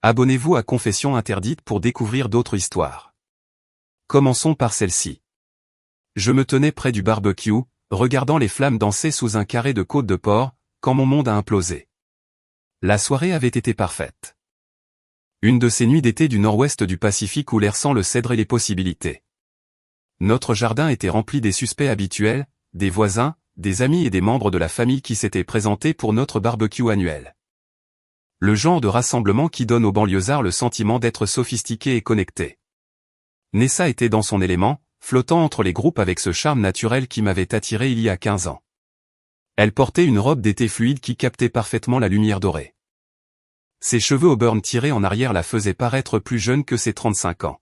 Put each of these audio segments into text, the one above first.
Abonnez-vous à Confessions interdites pour découvrir d'autres histoires. Commençons par celle-ci. Je me tenais près du barbecue, regardant les flammes danser sous un carré de côte de porc, quand mon monde a implosé. La soirée avait été parfaite. Une de ces nuits d'été du nord-ouest du Pacifique où l'air sent le cèdre et les possibilités. Notre jardin était rempli des suspects habituels, des voisins, des amis et des membres de la famille qui s'étaient présentés pour notre barbecue annuel. Le genre de rassemblement qui donne aux banlieusards le sentiment d'être sophistiqués et connectés. Nessa était dans son élément, flottant entre les groupes avec ce charme naturel qui m'avait attiré il y a 15 ans. Elle portait une robe d'été fluide qui captait parfaitement la lumière dorée. Ses cheveux auburn tirés en arrière la faisaient paraître plus jeune que ses 35 ans.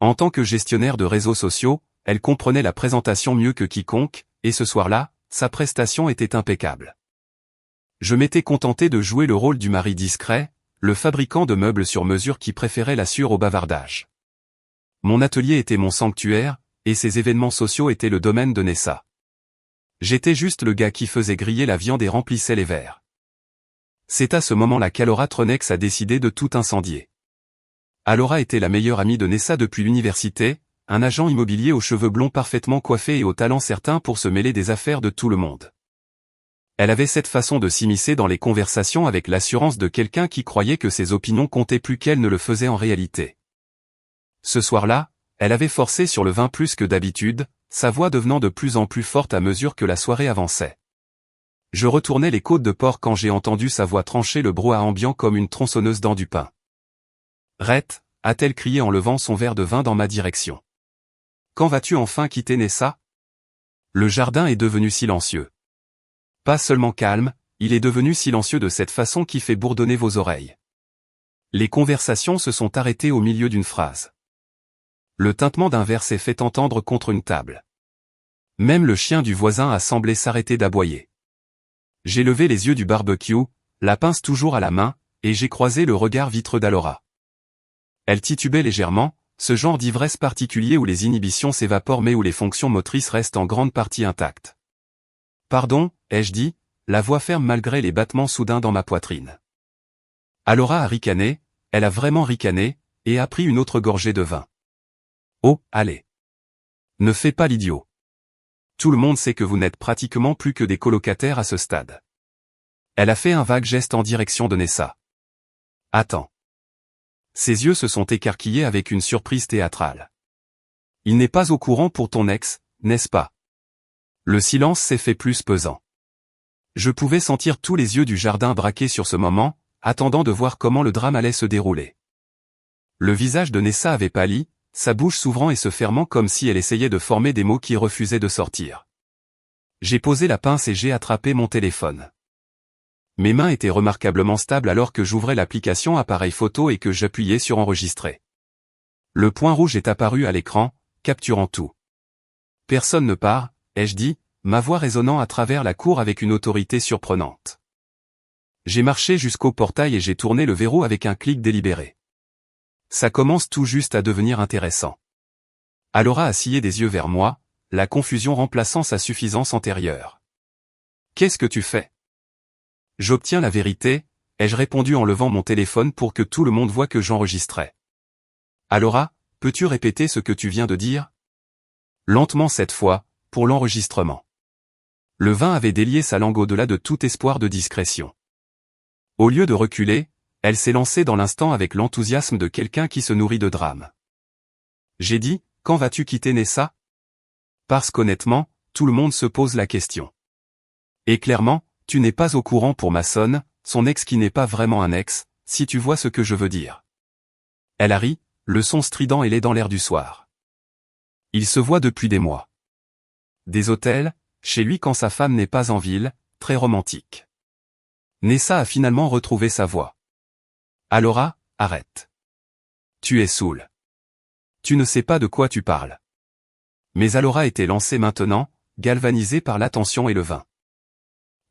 En tant que gestionnaire de réseaux sociaux, elle comprenait la présentation mieux que quiconque, et ce soir-là, sa prestation était impeccable. Je m'étais contenté de jouer le rôle du mari discret, le fabricant de meubles sur mesure qui préférait la sueur au bavardage. Mon atelier était mon sanctuaire, et ses événements sociaux étaient le domaine de Nessa. J'étais juste le gars qui faisait griller la viande et remplissait les verres. C'est à ce moment-là qu'Alora Tronex a décidé de tout incendier. Alora était la meilleure amie de Nessa depuis l'université, un agent immobilier aux cheveux blonds parfaitement coiffés et au talent certain pour se mêler des affaires de tout le monde. Elle avait cette façon de s'immiscer dans les conversations avec l'assurance de quelqu'un qui croyait que ses opinions comptaient plus qu'elle ne le faisait en réalité. Ce soir-là, elle avait forcé sur le vin plus que d'habitude, sa voix devenant de plus en plus forte à mesure que la soirée avançait. Je retournais les côtes de porc quand j'ai entendu sa voix trancher le brouhaha ambiant comme une tronçonneuse dans du pain. « Rhett » a-t-elle crié en levant son verre de vin dans ma direction. « Quand vas-tu enfin quitter Nessa ?» Le jardin est devenu silencieux. Pas seulement calme, il est devenu silencieux de cette façon qui fait bourdonner vos oreilles. Les conversations se sont arrêtées au milieu d'une phrase. Le tintement d'un verre s'est fait entendre contre une table. Même le chien du voisin a semblé s'arrêter d'aboyer. J'ai levé les yeux du barbecue, la pince toujours à la main, et j'ai croisé le regard vitreux d'Alora. Elle titubait légèrement, ce genre d'ivresse particulier où les inhibitions s'évaporent mais où les fonctions motrices restent en grande partie intactes. « Pardon » ai-je dit, la voix ferme malgré les battements soudains dans ma poitrine. Alora a ricané, elle a vraiment ricané, et a pris une autre gorgée de vin. « Oh, allez. Ne fais pas l'idiot. Tout le monde sait que vous n'êtes pratiquement plus que des colocataires à ce stade. » Elle a fait un vague geste en direction de Nessa. « Attends. » Ses yeux se sont écarquillés avec une surprise théâtrale. « Il n'est pas au courant pour ton ex, n'est-ce pas ?» Le silence s'est fait plus pesant. Je pouvais sentir tous les yeux du jardin braqués sur ce moment, attendant de voir comment le drame allait se dérouler. Le visage de Nessa avait pâli, sa bouche s'ouvrant et se fermant comme si elle essayait de former des mots qui refusaient de sortir. J'ai posé la pince et j'ai attrapé mon téléphone. Mes mains étaient remarquablement stables alors que j'ouvrais l'application appareil photo et que j'appuyais sur enregistrer. Le point rouge est apparu à l'écran, capturant tout. Personne ne part, ai-je dit, ma voix résonnant à travers la cour avec une autorité surprenante. J'ai marché jusqu'au portail et j'ai tourné le verrou avec un clic délibéré. Ça commence tout juste à devenir intéressant. Alora a sillé des yeux vers moi, la confusion remplaçant sa suffisance antérieure. « Qu'est-ce que tu fais ?» « J'obtiens la vérité » ai-je répondu en levant mon téléphone pour que tout le monde voie que j'enregistrais. « Alora, peux-tu répéter ce que tu viens de dire ?» Lentement cette fois, pour l'enregistrement. Le vin avait délié sa langue au-delà de tout espoir de discrétion. Au lieu de reculer, elle s'est lancée dans l'instant avec l'enthousiasme de quelqu'un qui se nourrit de drame. J'ai dit, « Quand vas-tu quitter Nessa ?» Parce qu'honnêtement, tout le monde se pose la question. Et clairement, tu n'es pas au courant pour Mason, son ex qui n'est pas vraiment un ex, si tu vois ce que je veux dire. Elle a ri, le son strident et laid dans l'air du soir. Il se voit depuis des mois. Des hôtels, chez lui quand sa femme n'est pas en ville, très romantique. Nessa a finalement retrouvé sa voix. Alora, arrête. Tu es saoul. Tu ne sais pas de quoi tu parles. Mais Alora était lancée maintenant, galvanisée par l'attention et le vin.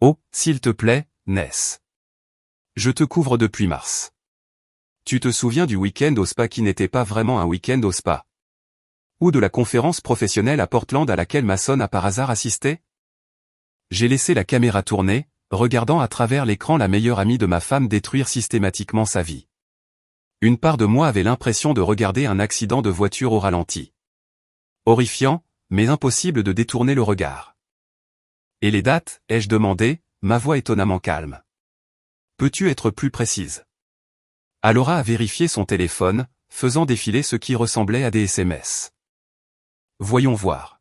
Oh, s'il te plaît, Ness. Je te couvre depuis mars. Tu te souviens du week-end au spa qui n'était pas vraiment un week-end au spa? Ou de la conférence professionnelle à Portland à laquelle Mason a par hasard assisté? J'ai laissé la caméra tourner, regardant à travers l'écran la meilleure amie de ma femme détruire systématiquement sa vie. Une part de moi avait l'impression de regarder un accident de voiture au ralenti. Horrifiant, mais impossible de détourner le regard. Et les dates, ai-je demandé, ma voix étonnamment calme. Peux-tu être plus précise? Alora a vérifié son téléphone, faisant défiler ce qui ressemblait à des SMS. Voyons voir.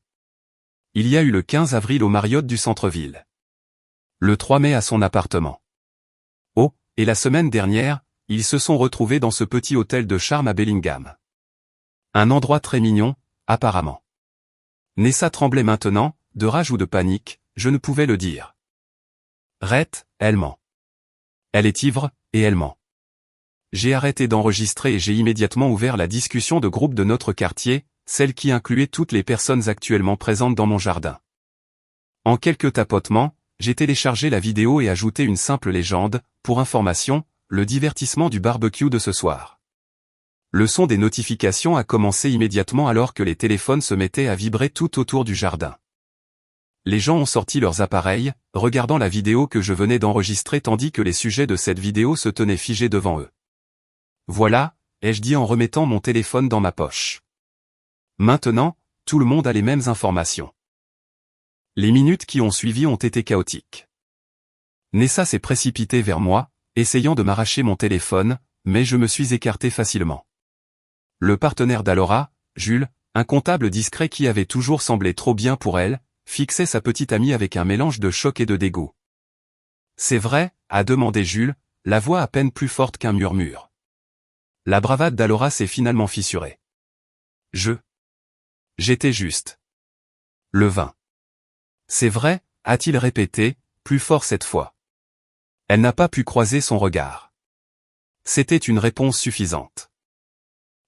Il y a eu le 15 avril au Marriott du centre-ville. Le 3 mai à son appartement. Oh, et la semaine dernière, ils se sont retrouvés dans ce petit hôtel de charme à Bellingham. Un endroit très mignon, apparemment. Nessa tremblait maintenant, de rage ou de panique, je ne pouvais le dire. Rhett, elle ment. Elle est ivre, et elle ment. J'ai arrêté d'enregistrer et j'ai immédiatement ouvert la discussion de groupe de notre quartier, celle qui incluait toutes les personnes actuellement présentes dans mon jardin. En quelques tapotements, j'ai téléchargé la vidéo et ajouté une simple légende, pour information, le divertissement du barbecue de ce soir. Le son des notifications a commencé immédiatement alors que les téléphones se mettaient à vibrer tout autour du jardin. Les gens ont sorti leurs appareils, regardant la vidéo que je venais d'enregistrer tandis que les sujets de cette vidéo se tenaient figés devant eux. Voilà, ai-je dit en remettant mon téléphone dans ma poche. Maintenant, tout le monde a les mêmes informations. Les minutes qui ont suivi ont été chaotiques. Nessa s'est précipitée vers moi, essayant de m'arracher mon téléphone, mais je me suis écarté facilement. Le partenaire d'Alora, Jules, un comptable discret qui avait toujours semblé trop bien pour elle, fixait sa petite amie avec un mélange de choc et de dégoût. C'est vrai, a demandé Jules, la voix à peine plus forte qu'un murmure. La bravade d'Alora s'est finalement fissurée. J'étais juste. Le vin. C'est vrai, a-t-il répété, plus fort cette fois. Elle n'a pas pu croiser son regard. C'était une réponse suffisante.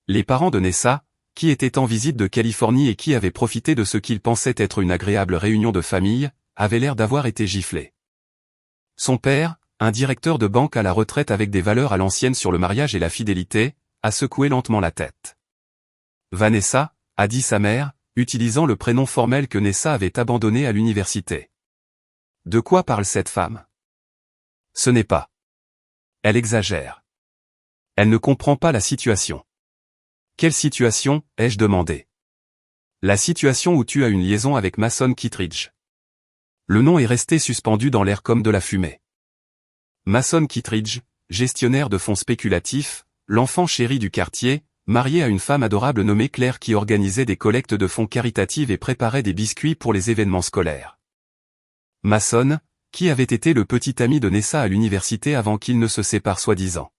Les parents de Nessa, qui étaient en visite de Californie et qui avaient profité de ce qu'ils pensaient être une agréable réunion de famille, avaient l'air d'avoir été giflés. Son père, un directeur de banque à la retraite avec des valeurs à l'ancienne sur le mariage et la fidélité, a secoué lentement la tête. Vanessa, a dit sa mère, utilisant le prénom formel que Nessa avait abandonné à l'université. De quoi parle cette femme? Ce n'est pas. Elle exagère. Elle ne comprend pas la situation. Quelle situation, ai-je demandé? La situation où tu as une liaison avec Mason Kittredge. Le nom est resté suspendu dans l'air comme de la fumée. Mason Kittredge, gestionnaire de fonds spéculatifs, l'enfant chéri du quartier, marié à une femme adorable nommée Claire qui organisait des collectes de fonds caritatives et préparait des biscuits pour les événements scolaires. Mason, qui avait été le petit ami de Nessa à l'université avant qu'ils ne se séparent soi-disant.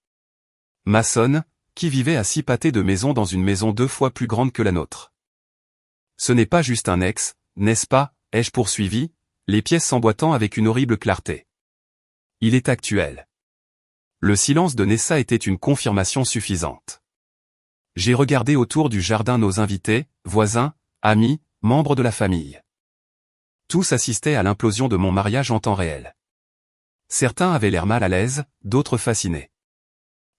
Mason, qui vivait à 6 pâtés de maison dans une maison 2 fois plus grande que la nôtre. Ce n'est pas juste un ex, n'est-ce pas, ai-je poursuivi, les pièces s'emboîtant avec une horrible clarté. Il est actuel. Le silence de Nessa était une confirmation suffisante. J'ai regardé autour du jardin nos invités, voisins, amis, membres de la famille. Tous assistaient à l'implosion de mon mariage en temps réel. Certains avaient l'air mal à l'aise, d'autres fascinés.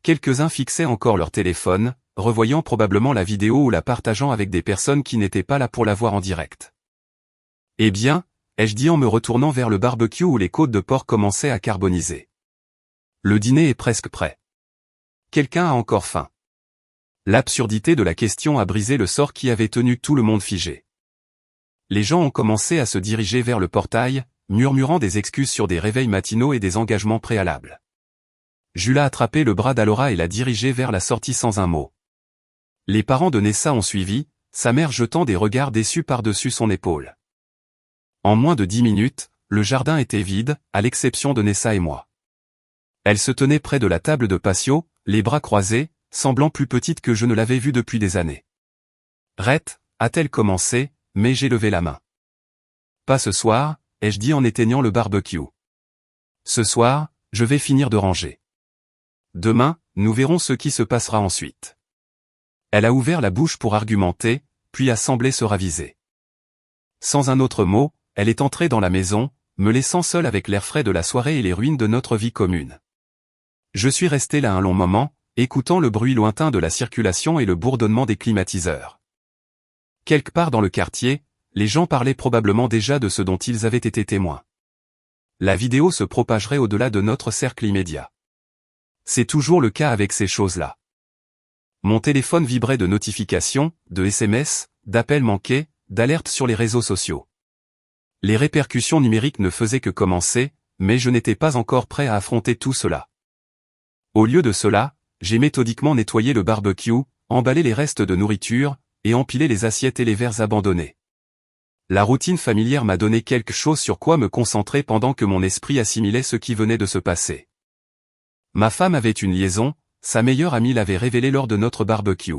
Quelques-uns fixaient encore leur téléphone, revoyant probablement la vidéo ou la partageant avec des personnes qui n'étaient pas là pour la voir en direct. Eh bien, ai-je dit en me retournant vers le barbecue où les côtes de porc commençaient à carboniser. Le dîner est presque prêt. Quelqu'un a encore faim. L'absurdité de la question a brisé le sort qui avait tenu tout le monde figé. Les gens ont commencé à se diriger vers le portail, murmurant des excuses sur des réveils matinaux et des engagements préalables. Jules a attrapé le bras d'Alora et l'a dirigé vers la sortie sans un mot. Les parents de Nessa ont suivi, sa mère jetant des regards déçus par-dessus son épaule. En moins de 10 minutes, le jardin était vide, à l'exception de Nessa et moi. Elle se tenait près de la table de patio, les bras croisés, semblant plus petite que je ne l'avais vue depuis des années. Rhett, a-t-elle commencé, mais j'ai levé la main. Pas ce soir, ai-je dit en éteignant le barbecue. Ce soir, je vais finir de ranger. Demain, nous verrons ce qui se passera ensuite. Elle a ouvert la bouche pour argumenter, puis a semblé se raviser. Sans un autre mot, elle est entrée dans la maison, me laissant seul avec l'air frais de la soirée et les ruines de notre vie commune. Je suis resté là un long moment, écoutant le bruit lointain de la circulation et le bourdonnement des climatiseurs. Quelque part dans le quartier, les gens parlaient probablement déjà de ce dont ils avaient été témoins. La vidéo se propagerait au-delà de notre cercle immédiat. C'est toujours le cas avec ces choses-là. Mon téléphone vibrait de notifications, de SMS, d'appels manqués, d'alertes sur les réseaux sociaux. Les répercussions numériques ne faisaient que commencer, mais je n'étais pas encore prêt à affronter tout cela. Au lieu de cela, j'ai méthodiquement nettoyé le barbecue, emballé les restes de nourriture, et empilé les assiettes et les verres abandonnés. La routine familière m'a donné quelque chose sur quoi me concentrer pendant que mon esprit assimilait ce qui venait de se passer. Ma femme avait une liaison, sa meilleure amie l'avait révélé lors de notre barbecue.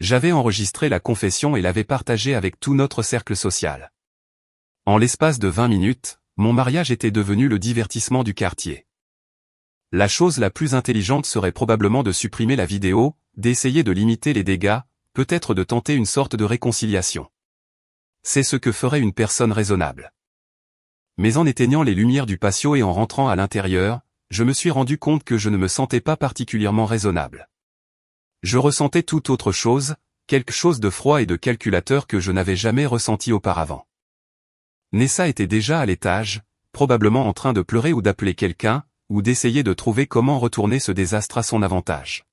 J'avais enregistré la confession et l'avais partagée avec tout notre cercle social. En l'espace de 20 minutes, mon mariage était devenu le divertissement du quartier. La chose la plus intelligente serait probablement de supprimer la vidéo, d'essayer de limiter les dégâts, peut-être de tenter une sorte de réconciliation. C'est ce que ferait une personne raisonnable. Mais en éteignant les lumières du patio et en rentrant à l'intérieur, je me suis rendu compte que je ne me sentais pas particulièrement raisonnable. Je ressentais tout autre chose, quelque chose de froid et de calculateur que je n'avais jamais ressenti auparavant. Nessa était déjà à l'étage, probablement en train de pleurer ou d'appeler quelqu'un, ou d'essayer de trouver comment retourner ce désastre à son avantage.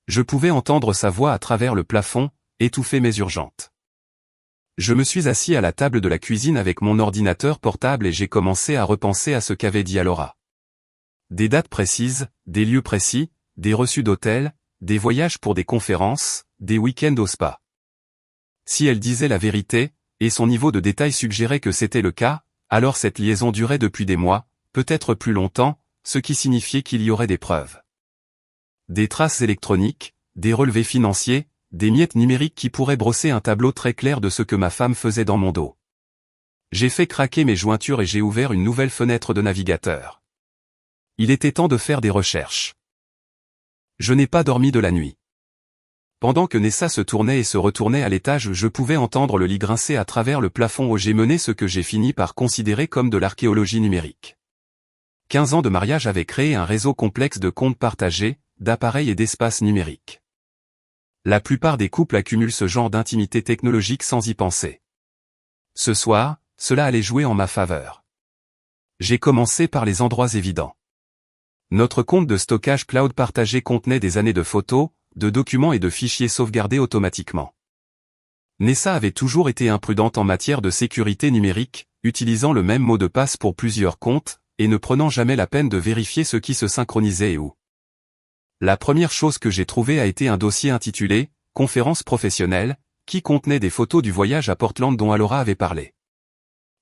Je pouvais entendre sa voix à travers le plafond, étouffer mes urgences. Je me suis assis à la table de la cuisine avec mon ordinateur portable et j'ai commencé à repenser à ce qu'avait dit Alora. Des dates précises, des lieux précis, des reçus d'hôtel, des voyages pour des conférences, des week-ends au spa. Si elle disait la vérité, et son niveau de détail suggérait que c'était le cas, alors cette liaison durait depuis des mois, peut-être plus longtemps, ce qui signifiait qu'il y aurait des preuves. Des traces électroniques, des relevés financiers, des miettes numériques qui pourraient brosser un tableau très clair de ce que ma femme faisait dans mon dos. J'ai fait craquer mes jointures et j'ai ouvert une nouvelle fenêtre de navigateur. Il était temps de faire des recherches. Je n'ai pas dormi de la nuit. Pendant que Nessa se tournait et se retournait à l'étage, je pouvais entendre le lit grincer à travers le plafond où j'ai mené ce que j'ai fini par considérer comme de l'archéologie numérique. 15 ans de mariage avaient créé un réseau complexe de comptes partagés, d'appareils et d'espaces numériques. La plupart des couples accumulent ce genre d'intimité technologique sans y penser. Ce soir, cela allait jouer en ma faveur. J'ai commencé par les endroits évidents. Notre compte de stockage cloud partagé contenait des années de photos, de documents et de fichiers sauvegardés automatiquement. Nessa avait toujours été imprudente en matière de sécurité numérique, utilisant le même mot de passe pour plusieurs comptes, et ne prenant jamais la peine de vérifier ce qui se synchronisait et où. La première chose que j'ai trouvée a été un dossier intitulé « Conférence professionnelle », qui contenait des photos du voyage à Portland dont Alora avait parlé.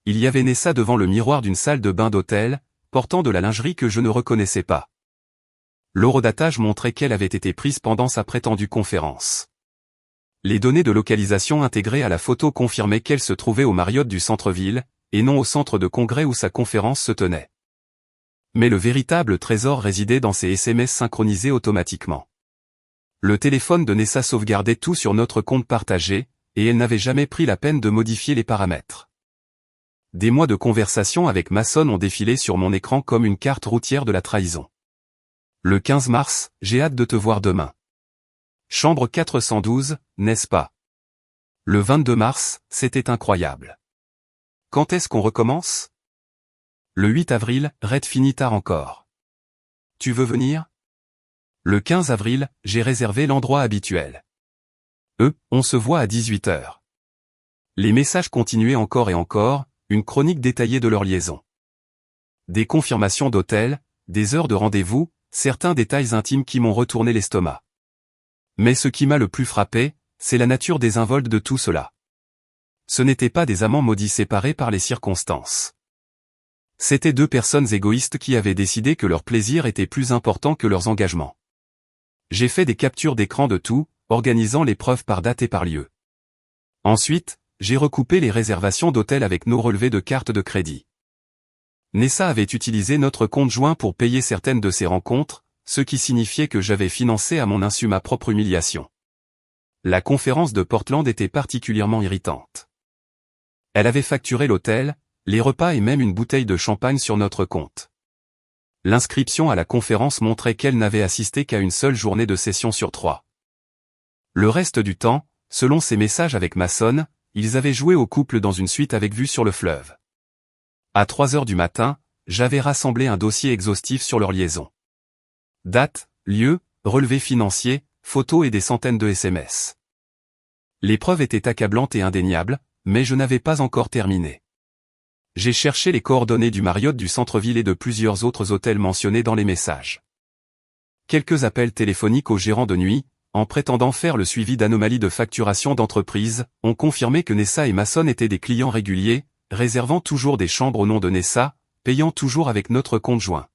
Il y avait Nessa devant le miroir d'une salle de bain d'hôtel, portant de la lingerie que je ne reconnaissais pas. L'horodatage montrait qu'elle avait été prise pendant sa prétendue conférence. Les données de localisation intégrées à la photo confirmaient qu'elle se trouvait au Marriott du centre-ville, et non au centre de congrès où sa conférence se tenait. Mais le véritable trésor résidait dans ses SMS synchronisés automatiquement. Le téléphone de Nessa sauvegardait tout sur notre compte partagé, et elle n'avait jamais pris la peine de modifier les paramètres. Des mois de conversation avec Mason ont défilé sur mon écran comme une carte routière de la trahison. Le 15 mars, j'ai hâte de te voir demain. Chambre 412, n'est-ce pas? Le 22 mars, c'était incroyable. Quand est-ce qu'on recommence? Le 8 avril, Red finit tard encore. Tu veux venir? Le 15 avril, j'ai réservé l'endroit habituel. On se voit à 18h. Les messages continuaient encore et encore, une chronique détaillée de leur liaison. Des confirmations d'hôtel, des heures de rendez-vous, certains détails intimes qui m'ont retourné l'estomac. Mais ce qui m'a le plus frappé, c'est la nature désinvolte de tout cela. Ce n'étaient pas des amants maudits séparés par les circonstances. C'étaient deux personnes égoïstes qui avaient décidé que leur plaisir était plus important que leurs engagements. J'ai fait des captures d'écran de tout, organisant les preuves par date et par lieu. Ensuite, j'ai recoupé les réservations d'hôtel avec nos relevés de cartes de crédit. Nessa avait utilisé notre compte joint pour payer certaines de ses rencontres, ce qui signifiait que j'avais financé à mon insu ma propre humiliation. La conférence de Portland était particulièrement irritante. Elle avait facturé l'hôtel, les repas et même une bouteille de champagne sur notre compte. L'inscription à la conférence montrait qu'elle n'avait assisté qu'à une seule journée de session sur 3. Le reste du temps, selon ses messages avec Mason, ils avaient joué au couple dans une suite avec vue sur le fleuve. À 3 heures du matin, j'avais rassemblé un dossier exhaustif sur leur liaison. Date, lieu, relevé financier, photos et des centaines de SMS. L'épreuve était accablante et indéniable, mais je n'avais pas encore terminé. J'ai cherché les coordonnées du Marriott du centre-ville et de plusieurs autres hôtels mentionnés dans les messages. Quelques appels téléphoniques au gérant de nuit, en prétendant faire le suivi d'anomalies de facturation d'entreprise, ont confirmé que Nessa et Mason étaient des clients réguliers, réservant toujours des chambres au nom de Nessa, payant toujours avec notre compte joint.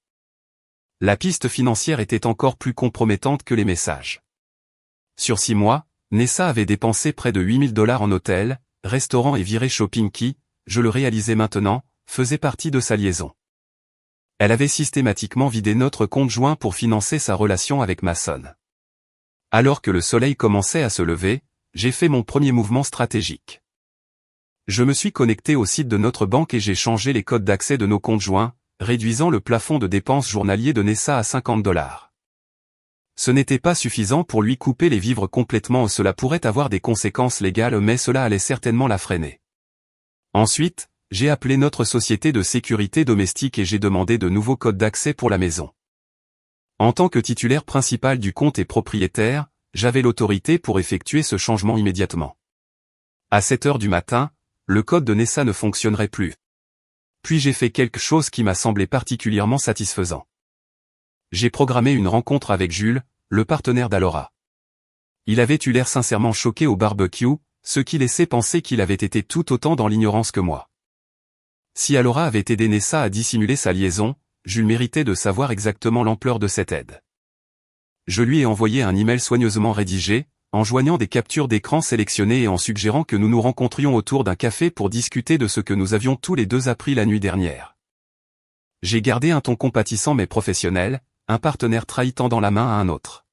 La piste financière était encore plus compromettante que les messages. Sur 6 mois, Nessa avait dépensé près de $8 000 en hôtel, restaurant et viré shopping qui, je le réalisais maintenant, faisait partie de sa liaison. Elle avait systématiquement vidé notre compte joint pour financer sa relation avec Mason. Alors que le soleil commençait à se lever, j'ai fait mon premier mouvement stratégique. Je me suis connecté au site de notre banque et j'ai changé les codes d'accès de nos comptes joints, réduisant le plafond de dépenses journalier de Nessa à $50. Ce n'était pas suffisant pour lui couper les vivres complètement, cela pourrait avoir des conséquences légales, mais cela allait certainement la freiner. Ensuite, j'ai appelé notre société de sécurité domestique et j'ai demandé de nouveaux codes d'accès pour la maison. En tant que titulaire principal du compte et propriétaire, j'avais l'autorité pour effectuer ce changement immédiatement. À 7 heures du matin, le code de Nessa ne fonctionnerait plus. Puis j'ai fait quelque chose qui m'a semblé particulièrement satisfaisant. J'ai programmé une rencontre avec Jules, le partenaire d'Alora. Il avait eu l'air sincèrement choqué au barbecue, ce qui laissait penser qu'il avait été tout autant dans l'ignorance que moi. Si Alora avait aidé Nessa à dissimuler sa liaison, Jules méritait de savoir exactement l'ampleur de cette aide. Je lui ai envoyé un email soigneusement rédigé, en joignant des captures d'écran sélectionnées et en suggérant que nous nous rencontrions autour d'un café pour discuter de ce que nous avions tous les deux appris la nuit dernière. J'ai gardé un ton compatissant mais professionnel, un partenaire trahi tendant la main à un autre.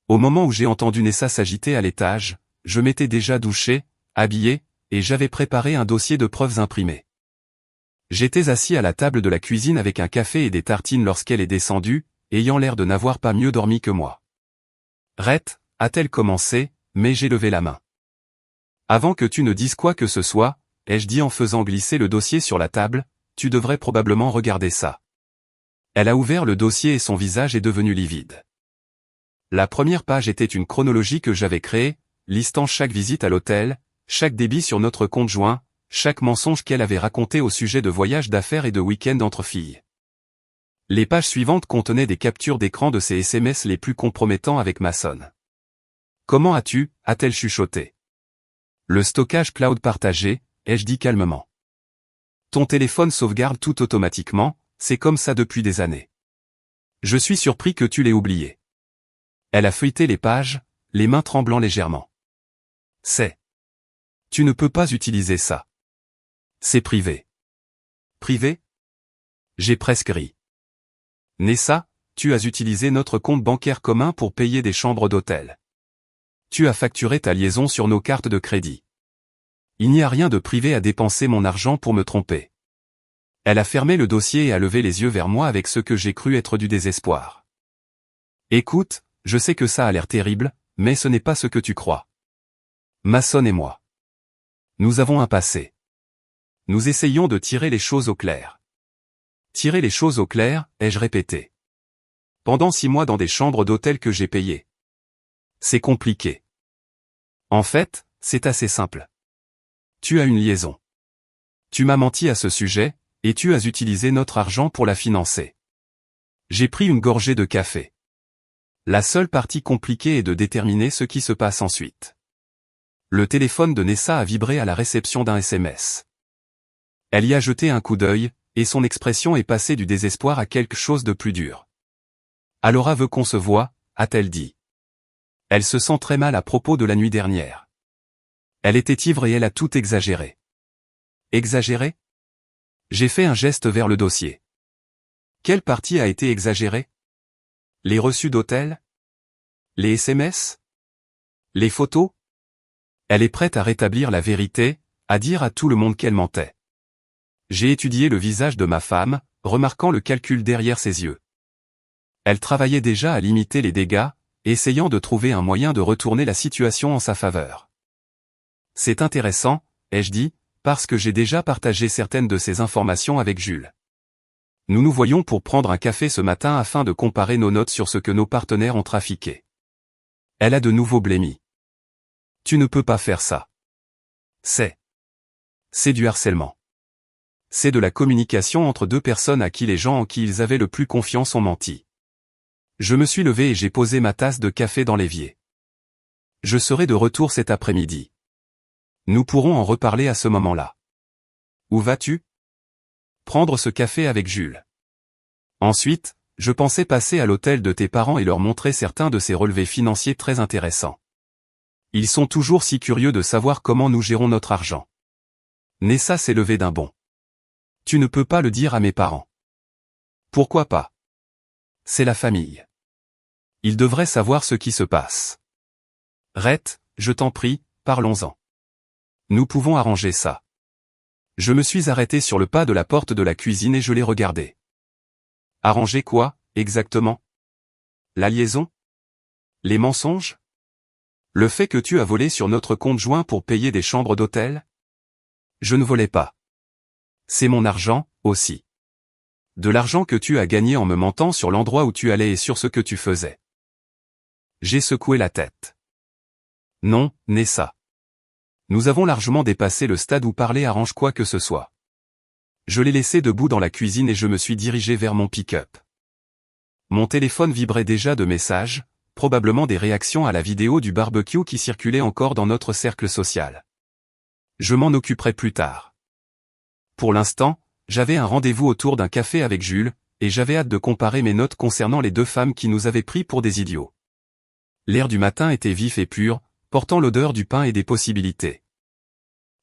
Au moment où j'ai entendu Nessa s'agiter à l'étage, je m'étais déjà douché, habillé, et j'avais préparé un dossier de preuves imprimées. J'étais assis à la table de la cuisine avec un café et des tartines lorsqu'elle est descendue, ayant l'air de n'avoir pas mieux dormi que moi. « Rhett » a-t-elle commencé, mais j'ai levé la main. « Avant que tu ne dises quoi que ce soit, » ai-je dit en faisant glisser le dossier sur la table, « tu devrais probablement regarder ça. » Elle a ouvert le dossier et son visage est devenu livide. La première page était une chronologie que j'avais créée, listant chaque visite à l'hôtel, chaque débit sur notre compte joint, chaque mensonge qu'elle avait raconté au sujet de voyages d'affaires et de week-end entre filles. Les pages suivantes contenaient des captures d'écran de ses SMS les plus compromettants avec Mason. « Comment as-tu » a-t-elle chuchoté. « Le stockage cloud partagé » ai-je dit calmement. « Ton téléphone sauvegarde tout automatiquement, c'est comme ça depuis des années. Je suis surpris que tu l'aies oublié. » Elle a feuilleté les pages, les mains tremblant légèrement. « C'est. Tu ne peux pas utiliser ça. C'est privé. » « Privé ?» J'ai presque ri. « Nessa, tu as utilisé notre compte bancaire commun pour payer des chambres d'hôtel. Tu as facturé ta liaison sur nos cartes de crédit. Il n'y a rien de privé à dépenser mon argent pour me tromper. » Elle a fermé le dossier et a levé les yeux vers moi avec ce que j'ai cru être du désespoir. « Écoute, je sais que ça a l'air terrible, mais ce n'est pas ce que tu crois. Mason et moi. Nous avons un passé. Nous essayons de tirer les choses au clair. » Tirer les choses au clair, ai-je répété. Pendant 6 mois dans des chambres d'hôtel que j'ai payées. C'est compliqué. En fait, c'est assez simple. Tu as une liaison. Tu m'as menti à ce sujet, et tu as utilisé notre argent pour la financer. J'ai pris une gorgée de café. La seule partie compliquée est de déterminer ce qui se passe ensuite. Le téléphone de Nessa a vibré à la réception d'un SMS. Elle y a jeté un coup d'œil, et son expression est passée du désespoir à quelque chose de plus dur. « Alora veut qu'on se voie » a-t-elle dit. Elle se sent très mal à propos de la nuit dernière. Elle était ivre et elle a tout exagéré. Exagéré ? J'ai fait un geste vers le dossier. Quelle partie a été exagérée ? Les reçus d'hôtel ? Les SMS ? Les photos ? Elle est prête à rétablir la vérité, à dire à tout le monde qu'elle mentait. J'ai étudié le visage de ma femme, remarquant le calcul derrière ses yeux. Elle travaillait déjà à limiter les dégâts, essayant de trouver un moyen de retourner la situation en sa faveur. C'est intéressant, ai-je dit, parce que j'ai déjà partagé certaines de ces informations avec Jules. Nous nous voyons pour prendre un café ce matin afin de comparer nos notes sur ce que nos partenaires ont trafiqué. Elle a de nouveau blêmi. Tu ne peux pas faire ça. C'est du harcèlement. C'est de la communication entre deux personnes à qui les gens en qui ils avaient le plus confiance ont menti. Je me suis levé et j'ai posé ma tasse de café dans l'évier. Je serai de retour cet après-midi. Nous pourrons en reparler à ce moment-là. Où vas-tu? Prendre ce café avec Jules. Ensuite, je pensais passer à l'hôtel de tes parents et leur montrer certains de ces relevés financiers très intéressants. Ils sont toujours si curieux de savoir comment nous gérons notre argent. Nessa s'est levée d'un bond. Tu ne peux pas le dire à mes parents. Pourquoi pas? C'est la famille. Ils devraient savoir ce qui se passe. Rhett, je t'en prie, parlons-en. Nous pouvons arranger ça. Je me suis arrêté sur le pas de la porte de la cuisine et je l'ai regardé. Arranger quoi, exactement? La liaison? Les mensonges? Le fait que tu as volé sur notre compte joint pour payer des chambres d'hôtel? Je ne volais pas. C'est mon argent, aussi. De l'argent que tu as gagné en me mentant sur l'endroit où tu allais et sur ce que tu faisais. J'ai secoué la tête. Non, Nessa. Nous avons largement dépassé le stade où parler arrange quoi que ce soit. Je l'ai laissé debout dans la cuisine et je me suis dirigé vers mon pick-up. Mon téléphone vibrait déjà de messages, probablement des réactions à la vidéo du barbecue qui circulait encore dans notre cercle social. Je m'en occuperai plus tard. Pour l'instant, j'avais un rendez-vous autour d'un café avec Jules, et j'avais hâte de comparer mes notes concernant les deux femmes qui nous avaient pris pour des idiots. L'air du matin était vif et pur, portant l'odeur du pain et des possibilités.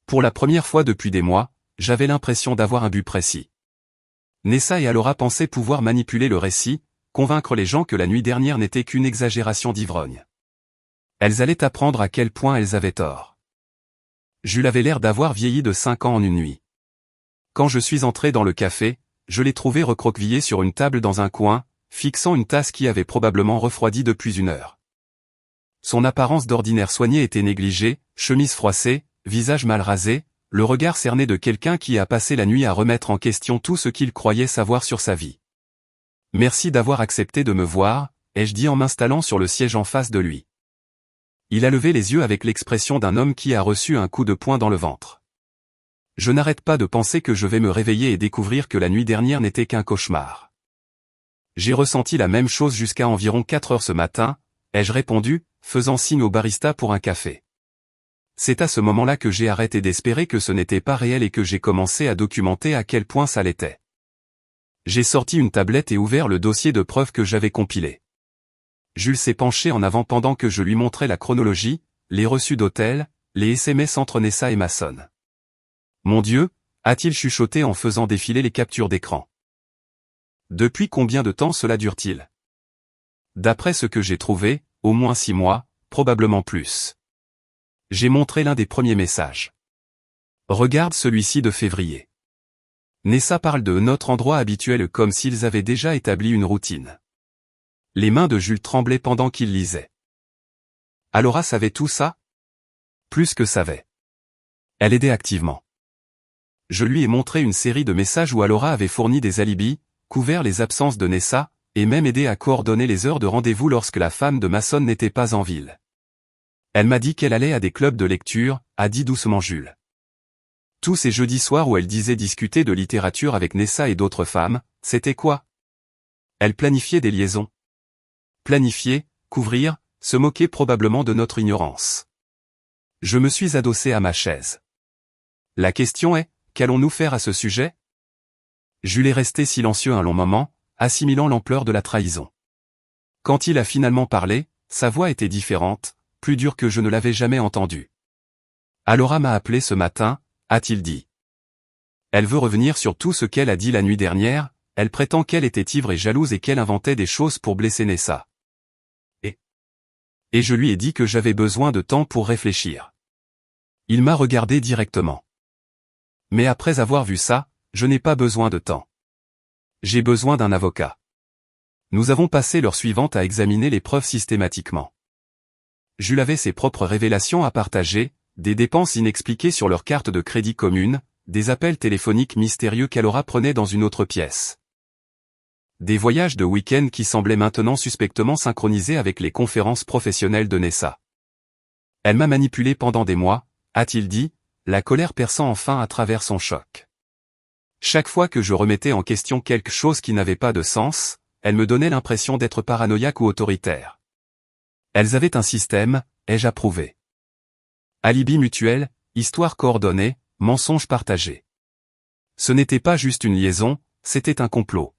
Pour la première fois depuis des mois, j'avais l'impression d'avoir un but précis. Nessa et Alora pensaient pouvoir manipuler le récit, convaincre les gens que la nuit dernière n'était qu'une exagération d'ivrogne. Elles allaient apprendre à quel point elles avaient tort. Jules avait l'air d'avoir vieilli de 5 ans en une nuit. Quand je suis entré dans le café, je l'ai trouvé recroquevillé sur une table dans un coin, fixant une tasse qui avait probablement refroidi depuis 1 heure. Son apparence d'ordinaire soignée était négligée, chemise froissée, visage mal rasé, le regard cerné de quelqu'un qui a passé la nuit à remettre en question tout ce qu'il croyait savoir sur sa vie. Merci d'avoir accepté de me voir, ai-je dit en m'installant sur le siège en face de lui. Il a levé les yeux avec l'expression d'un homme qui a reçu un coup de poing dans le ventre. Je n'arrête pas de penser que je vais me réveiller et découvrir que la nuit dernière n'était qu'un cauchemar. J'ai ressenti la même chose jusqu'à environ 4 heures ce matin, ai-je répondu, faisant signe au barista pour un café. C'est à ce moment-là que j'ai arrêté d'espérer que ce n'était pas réel et que j'ai commencé à documenter à quel point ça l'était. J'ai sorti une tablette et ouvert le dossier de preuves que j'avais compilé. Jules s'est penché en avant pendant que je lui montrais la chronologie, les reçus d'hôtel, les SMS entre Nessa et Mason. Mon Dieu, a-t-il chuchoté en faisant défiler les captures d'écran. Depuis combien de temps cela dure-t-il? D'après ce que j'ai trouvé, au moins 6 mois, probablement plus. J'ai montré l'un des premiers messages. Regarde celui-ci de février. Nessa parle de notre endroit habituel comme s'ils avaient déjà établi une routine. Les mains de Jules tremblaient pendant qu'il lisait. Alora savait tout ça? Plus que savait. Elle aidait activement. Je lui ai montré une série de messages où Alora avait fourni des alibis, couvert les absences de Nessa, et même aidé à coordonner les heures de rendez-vous lorsque la femme de Mason n'était pas en ville. Elle m'a dit qu'elle allait à des clubs de lecture, a dit doucement Jules. Tous ces jeudis soirs où elle disait discuter de littérature avec Nessa et d'autres femmes, c'était quoi? Elle planifiait des liaisons. Planifier, couvrir, se moquer probablement de notre ignorance. Je me suis adossé à ma chaise. La question est, qu'allons-nous faire à ce sujet? Jules est resté silencieux un long moment, assimilant l'ampleur de la trahison. Quand il a finalement parlé, sa voix était différente, plus dure que je ne l'avais jamais entendue. Alora m'a appelé ce matin, a-t-il dit. Elle veut revenir sur tout ce qu'elle a dit la nuit dernière, elle prétend qu'elle était ivre et jalouse et qu'elle inventait des choses pour blesser Nessa. Et je lui ai dit que j'avais besoin de temps pour réfléchir. Il m'a regardé directement. Mais après avoir vu ça, je n'ai pas besoin de temps. J'ai besoin d'un avocat. Nous avons passé l'heure suivante à examiner les preuves systématiquement. Jules avait ses propres révélations à partager, des dépenses inexpliquées sur leur carte de crédit commune, des appels téléphoniques mystérieux qu'Alora prenait dans une autre pièce. Des voyages de week-end qui semblaient maintenant suspectement synchronisés avec les conférences professionnelles de Nessa. Elle m'a manipulé pendant des mois, a-t-il dit, la colère perçant enfin à travers son choc. Chaque fois que je remettais en question quelque chose qui n'avait pas de sens, elle me donnait l'impression d'être paranoïaque ou autoritaire. Elles avaient un système, ai-je approuvé. Alibi mutuel, histoire coordonnée, mensonge partagé. Ce n'était pas juste une liaison, c'était un complot.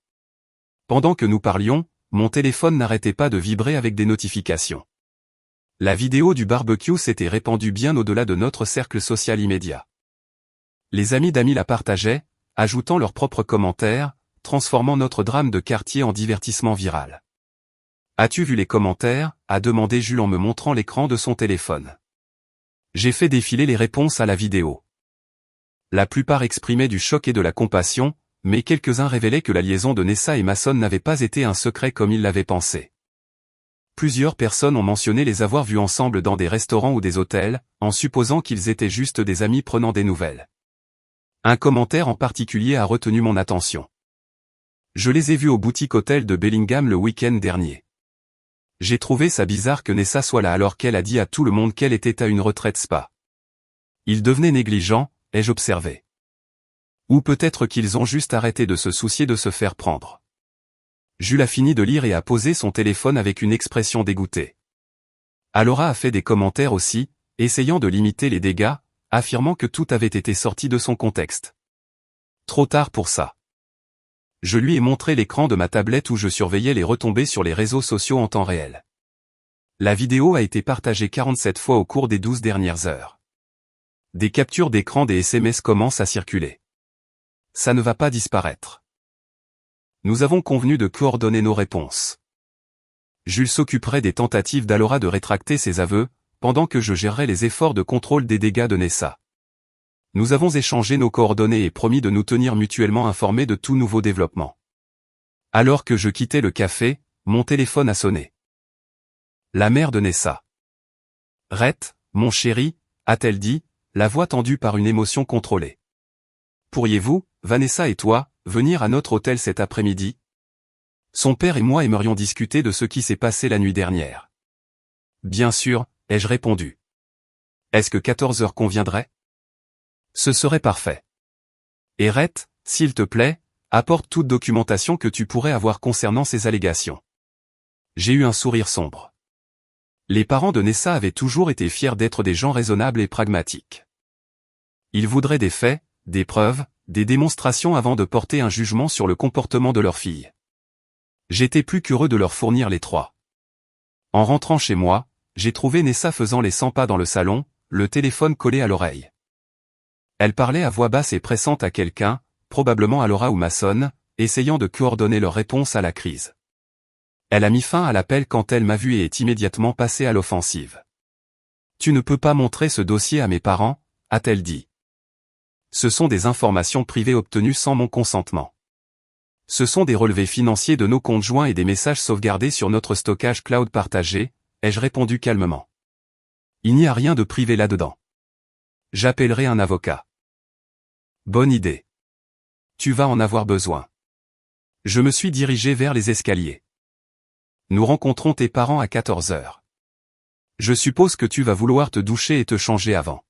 Pendant que nous parlions, mon téléphone n'arrêtait pas de vibrer avec des notifications. La vidéo du barbecue s'était répandue bien au-delà de notre cercle social immédiat. Les amis d'amis la partageaient, ajoutant leurs propres commentaires, transformant notre drame de quartier en divertissement viral. « As-tu vu les commentaires ?» a demandé Jules en me montrant l'écran de son téléphone. J'ai fait défiler les réponses à la vidéo. La plupart exprimaient du choc et de la compassion, mais quelques-uns révélaient que la liaison de Nessa et Mason n'avait pas été un secret comme ils l'avaient pensé. Plusieurs personnes ont mentionné les avoir vus ensemble dans des restaurants ou des hôtels, en supposant qu'ils étaient juste des amis prenant des nouvelles. Un commentaire en particulier a retenu mon attention. Je les ai vus au boutique-hôtel de Bellingham le week-end dernier. J'ai trouvé ça bizarre que Nessa soit là alors qu'elle a dit à tout le monde qu'elle était à une retraite spa. Ils devenaient négligents, ai-je observé. Ou peut-être qu'ils ont juste arrêté de se soucier de se faire prendre. Jules a fini de lire et a posé son téléphone avec une expression dégoûtée. Alora a fait des commentaires aussi, essayant de limiter les dégâts, affirmant que tout avait été sorti de son contexte. Trop tard pour ça. Je lui ai montré l'écran de ma tablette où je surveillais les retombées sur les réseaux sociaux en temps réel. La vidéo a été partagée 47 fois au cours des 12 dernières heures. Des captures d'écran des SMS commencent à circuler. Ça ne va pas disparaître. Nous avons convenu de coordonner nos réponses. Jules s'occuperait des tentatives d'Alora de rétracter ses aveux, pendant que je gérerais les efforts de contrôle des dégâts de Nessa. Nous avons échangé nos coordonnées et promis de nous tenir mutuellement informés de tout nouveau développement. Alors que je quittais le café, mon téléphone a sonné. La mère de Nessa. « Rhett, mon chéri », a-t-elle dit, la voix tendue par une émotion contrôlée. « Pourriez-vous, Vanessa et toi, venir à notre hôtel cet après-midi ? Son père et moi aimerions discuter de ce qui s'est passé la nuit dernière. » Bien sûr, ai-je répondu. Est-ce que 14 heures conviendrait ? Ce serait parfait. Et Rhett, s'il te plaît, apporte toute documentation que tu pourrais avoir concernant ces allégations. J'ai eu un sourire sombre. Les parents de Nessa avaient toujours été fiers d'être des gens raisonnables et pragmatiques. Ils voudraient des faits, des preuves, des démonstrations avant de porter un jugement sur le comportement de leur fille. J'étais plus qu'heureux de leur fournir les trois. En rentrant chez moi, j'ai trouvé Nessa faisant les 100 pas dans le salon, le téléphone collé à l'oreille. Elle parlait à voix basse et pressante à quelqu'un, probablement Alora ou Mason, essayant de coordonner leur réponse à la crise. Elle a mis fin à l'appel quand elle m'a vu et est immédiatement passée à l'offensive. « Tu ne peux pas montrer ce dossier à mes parents », a-t-elle dit. Ce sont des informations privées obtenues sans mon consentement. Ce sont des relevés financiers de nos comptes joints et des messages sauvegardés sur notre stockage cloud partagé, ai-je répondu calmement. Il n'y a rien de privé là-dedans. J'appellerai un avocat. Bonne idée. Tu vas en avoir besoin. Je me suis dirigé vers les escaliers. Nous rencontrons tes parents à 14 heures. Je suppose que tu vas vouloir te doucher et te changer avant.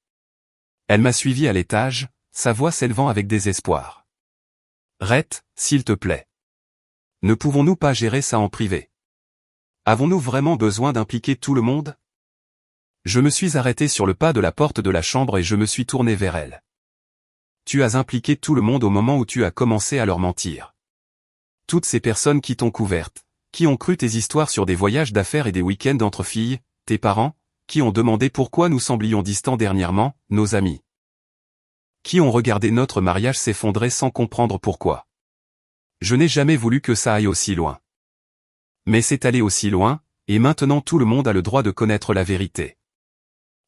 Elle m'a suivi à l'étage, sa voix s'élevant avec désespoir. Rhett, s'il te plaît. Ne pouvons-nous pas gérer ça en privé? Avons-nous vraiment besoin d'impliquer tout le monde? Je me suis arrêté sur le pas de la porte de la chambre et je me suis tourné vers elle. Tu as impliqué tout le monde au moment où tu as commencé à leur mentir. Toutes ces personnes qui t'ont couverte, qui ont cru tes histoires sur des voyages d'affaires et des week-ends entre filles, tes parents, qui ont demandé pourquoi nous semblions distants dernièrement, nos amis. Qui ont regardé notre mariage s'effondrer sans comprendre pourquoi. Je n'ai jamais voulu que ça aille aussi loin. Mais c'est allé aussi loin, et maintenant tout le monde a le droit de connaître la vérité.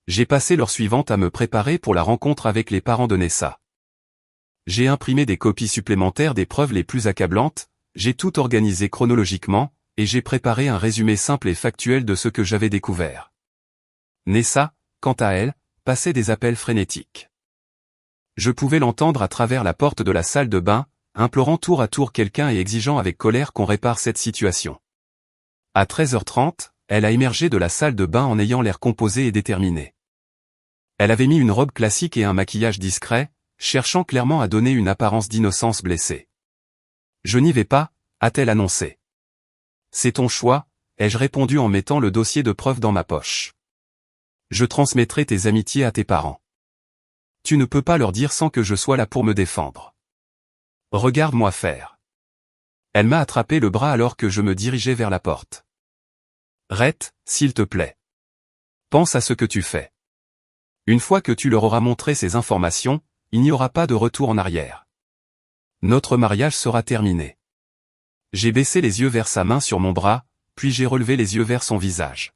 J'ai passé l'heure suivante à me préparer pour la rencontre avec les parents de Nessa. J'ai imprimé des copies supplémentaires des preuves les plus accablantes, j'ai tout organisé chronologiquement, et j'ai préparé un résumé simple et factuel de ce que j'avais découvert. Nessa, quant à elle, passait des appels frénétiques. Je pouvais l'entendre à travers la porte de la salle de bain, implorant tour à tour quelqu'un et exigeant avec colère qu'on répare cette situation. À 13h30, elle a émergé de la salle de bain en ayant l'air composé et déterminé. Elle avait mis une robe classique et un maquillage discret, cherchant clairement à donner une apparence d'innocence blessée. « Je n'y vais pas », a-t-elle annoncé. « C'est ton choix », ai-je répondu en mettant le dossier de preuve dans ma poche. « Je transmettrai tes amitiés à tes parents. Tu ne peux pas leur dire sans que je sois là pour me défendre. Regarde-moi faire. » Elle m'a attrapé le bras alors que je me dirigeais vers la porte. « Rhett, s'il te plaît. Pense à ce que tu fais. Une fois que tu leur auras montré ces informations, il n'y aura pas de retour en arrière. Notre mariage sera terminé. » J'ai baissé les yeux vers sa main sur mon bras, puis j'ai relevé les yeux vers son visage.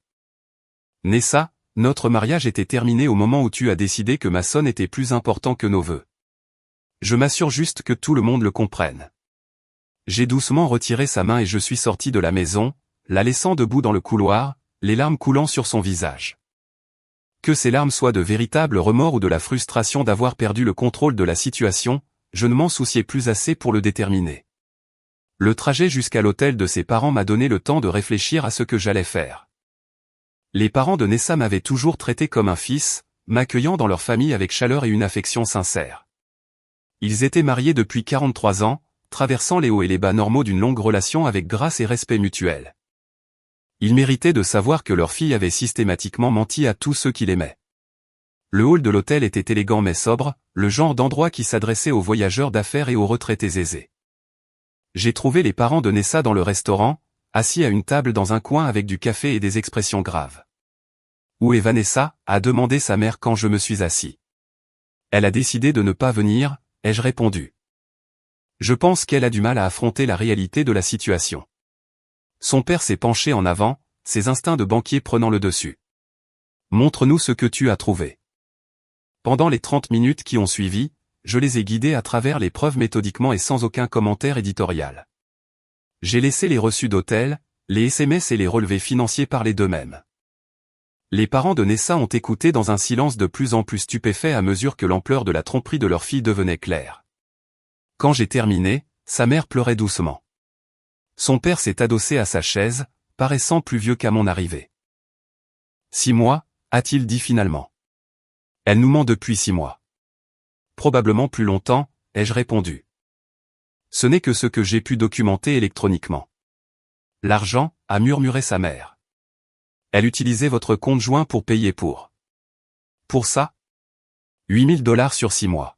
« Nessa, notre mariage était terminé au moment où tu as décidé que ma sonne était plus important que nos vœux. Je m'assure juste que tout le monde le comprenne. » J'ai doucement retiré sa main et je suis sorti de la maison, la laissant debout dans le couloir, les larmes coulant sur son visage. Que ces larmes soient de véritables remords ou de la frustration d'avoir perdu le contrôle de la situation, je ne m'en souciais plus assez pour le déterminer. Le trajet jusqu'à l'hôtel de ses parents m'a donné le temps de réfléchir à ce que j'allais faire. Les parents de Nessa m'avaient toujours traité comme un fils, m'accueillant dans leur famille avec chaleur et une affection sincère. Ils étaient mariés depuis 43 ans, traversant les hauts et les bas normaux d'une longue relation avec grâce et respect mutuel. Ils méritaient de savoir que leur fille avait systématiquement menti à tous ceux qui l'aimaient. Le hall de l'hôtel était élégant mais sobre, le genre d'endroit qui s'adressait aux voyageurs d'affaires et aux retraités aisés. J'ai trouvé les parents de Nessa dans le restaurant, assis à une table dans un coin avec du café et des expressions graves. « Où est Vanessa ?» a demandé sa mère quand je me suis assis. « Elle a décidé de ne pas venir », ai-je répondu. Je pense qu'elle a du mal à affronter la réalité de la situation. Son père s'est penché en avant, ses instincts de banquier prenant le dessus. « Montre-nous ce que tu as trouvé. » Pendant les 30 minutes qui ont suivi, je les ai guidés à travers les preuves méthodiquement et sans aucun commentaire éditorial. J'ai laissé les reçus d'hôtel, les SMS et les relevés financiers parler d'eux-mêmes. Les parents de Nessa ont écouté dans un silence de plus en plus stupéfait à mesure que l'ampleur de la tromperie de leur fille devenait claire. Quand j'ai terminé, sa mère pleurait doucement. Son père s'est adossé à sa chaise, paraissant plus vieux qu'à mon arrivée. « 6 mois, a-t-il dit finalement. Elle nous ment depuis 6 mois. Probablement plus longtemps, ai-je répondu. Ce n'est que ce que j'ai pu documenter électroniquement. L'argent, a murmuré sa mère. Elle utilisait votre compte joint pour payer pour. Pour ça? 8 000 $ sur 6 mois.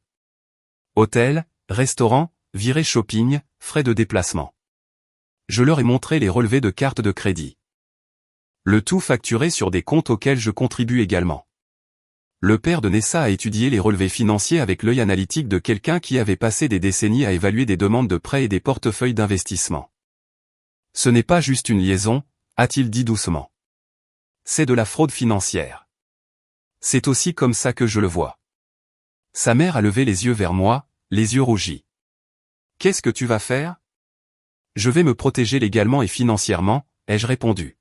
Hôtel, restaurant, virée shopping, frais de déplacement. Je leur ai montré les relevés de carte de crédit. Le tout facturé sur des comptes auxquels je contribue également. Le père de Nessa a étudié les relevés financiers avec l'œil analytique de quelqu'un qui avait passé des décennies à évaluer des demandes de prêts et des portefeuilles d'investissement. Ce n'est pas juste une liaison, a-t-il dit doucement. C'est de la fraude financière. C'est aussi comme ça que je le vois. Sa mère a levé les yeux vers moi, les yeux rougis. Qu'est-ce que tu vas faire? Je vais me protéger légalement et financièrement, ai-je répondu.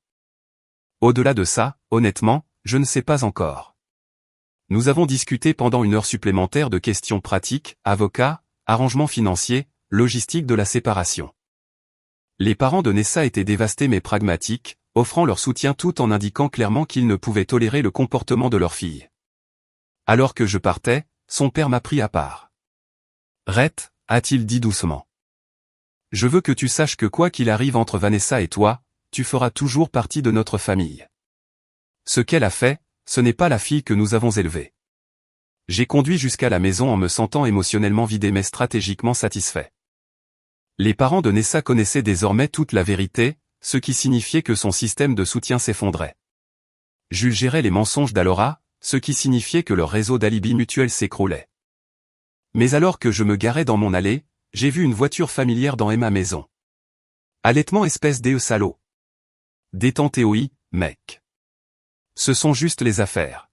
Au-delà de ça, honnêtement, je ne sais pas encore. Nous avons discuté pendant 1 heure supplémentaire de questions pratiques, avocats, arrangements financiers, logistique de la séparation. Les parents de Nessa étaient dévastés mais pragmatiques, offrant leur soutien tout en indiquant clairement qu'ils ne pouvaient tolérer le comportement de leur fille. Alors que je partais, son père m'a pris à part. « Rhett, a-t-il dit doucement. Je veux que tu saches que quoi qu'il arrive entre Vanessa et toi, tu feras toujours partie de notre famille. Ce qu'elle a fait, ce n'est pas la fille que nous avons élevée. » J'ai conduit jusqu'à la maison en me sentant émotionnellement vidé mais stratégiquement satisfait. Les parents de Nessa connaissaient désormais toute la vérité, ce qui signifiait que son système de soutien s'effondrait. Jules gérait les mensonges d'Alora, ce qui signifiait que leur réseau d'alibis mutuels s'écroulait. Mais alors que je me garais dans mon allée, j'ai vu une voiture familière dans ma maison. Allaitement espèce de salaud. Détente TOI, mec. Ce sont juste les affaires.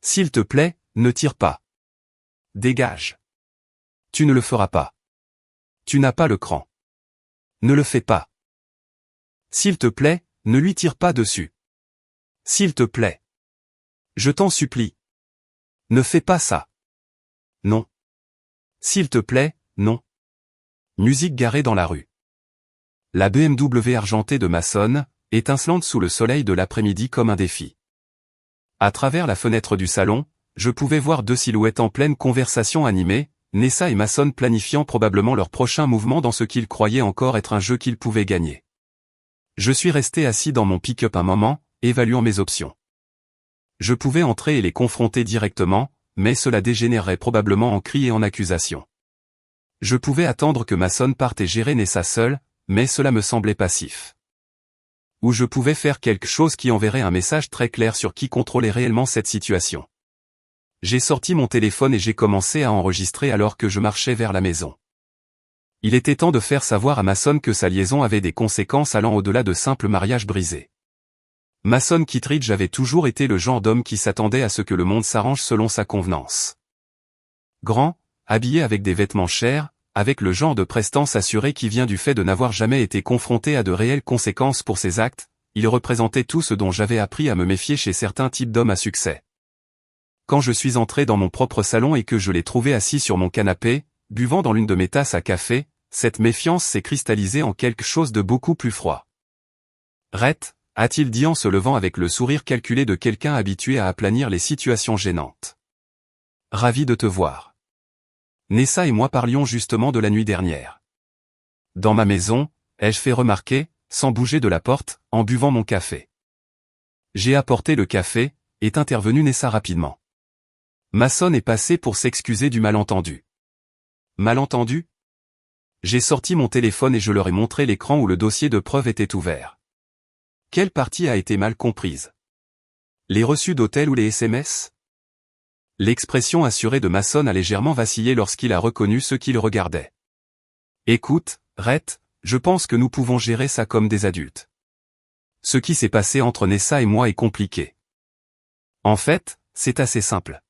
S'il te plaît, ne tire pas. Dégage. Tu ne le feras pas. Tu n'as pas le cran. Ne le fais pas. S'il te plaît, ne lui tire pas dessus. S'il te plaît. Je t'en supplie. Ne fais pas ça. Non. S'il te plaît, non. Musique garée dans la rue. La BMW argentée de Mason, étincelante sous le soleil de l'après-midi comme un défi. À travers la fenêtre du salon, je pouvais voir deux silhouettes en pleine conversation animée, Nessa et Mason planifiant probablement leur prochain mouvement dans ce qu'ils croyaient encore être un jeu qu'ils pouvaient gagner. Je suis resté assis dans mon pick-up un moment, évaluant mes options. Je pouvais entrer et les confronter directement, mais cela dégénérerait probablement en cris et en accusations. Je pouvais attendre que Mason parte et gérer Nessa seule, mais cela me semblait passif. Ou je pouvais faire quelque chose qui enverrait un message très clair sur qui contrôlait réellement cette situation. J'ai sorti mon téléphone et j'ai commencé à enregistrer alors que je marchais vers la maison. Il était temps de faire savoir à Mason que sa liaison avait des conséquences allant au-delà de simples mariages brisés. Mason Kittredge avait toujours été le genre d'homme qui s'attendait à ce que le monde s'arrange selon sa convenance. Grand, habillé avec des vêtements chers, avec le genre de prestance assurée qui vient du fait de n'avoir jamais été confronté à de réelles conséquences pour ses actes, il représentait tout ce dont j'avais appris à me méfier chez certains types d'hommes à succès. Quand je suis entré dans mon propre salon et que je l'ai trouvé assis sur mon canapé, buvant dans l'une de mes tasses à café, cette méfiance s'est cristallisée en quelque chose de beaucoup plus froid. « Rhett », a-t-il dit en se levant avec le sourire calculé de quelqu'un habitué à aplanir les situations gênantes. « Ravi de te voir. Nessa et moi parlions justement de la nuit dernière. Dans ma maison, ai-je fait remarquer, sans bouger de la porte, en buvant mon café. J'ai apporté le café, est intervenue Nessa rapidement. Mason est passé pour s'excuser du malentendu. Malentendu ? J'ai sorti mon téléphone et je leur ai montré l'écran où le dossier de preuve était ouvert. Quelle partie a été mal comprise ? Les reçus d'hôtel ou les SMS ? L'expression assurée de Mason a légèrement vacillé lorsqu'il a reconnu ce qu'il regardait. Écoute, Rhett, je pense que nous pouvons gérer ça comme des adultes. Ce qui s'est passé entre Nessa et moi est compliqué. En fait, c'est assez simple.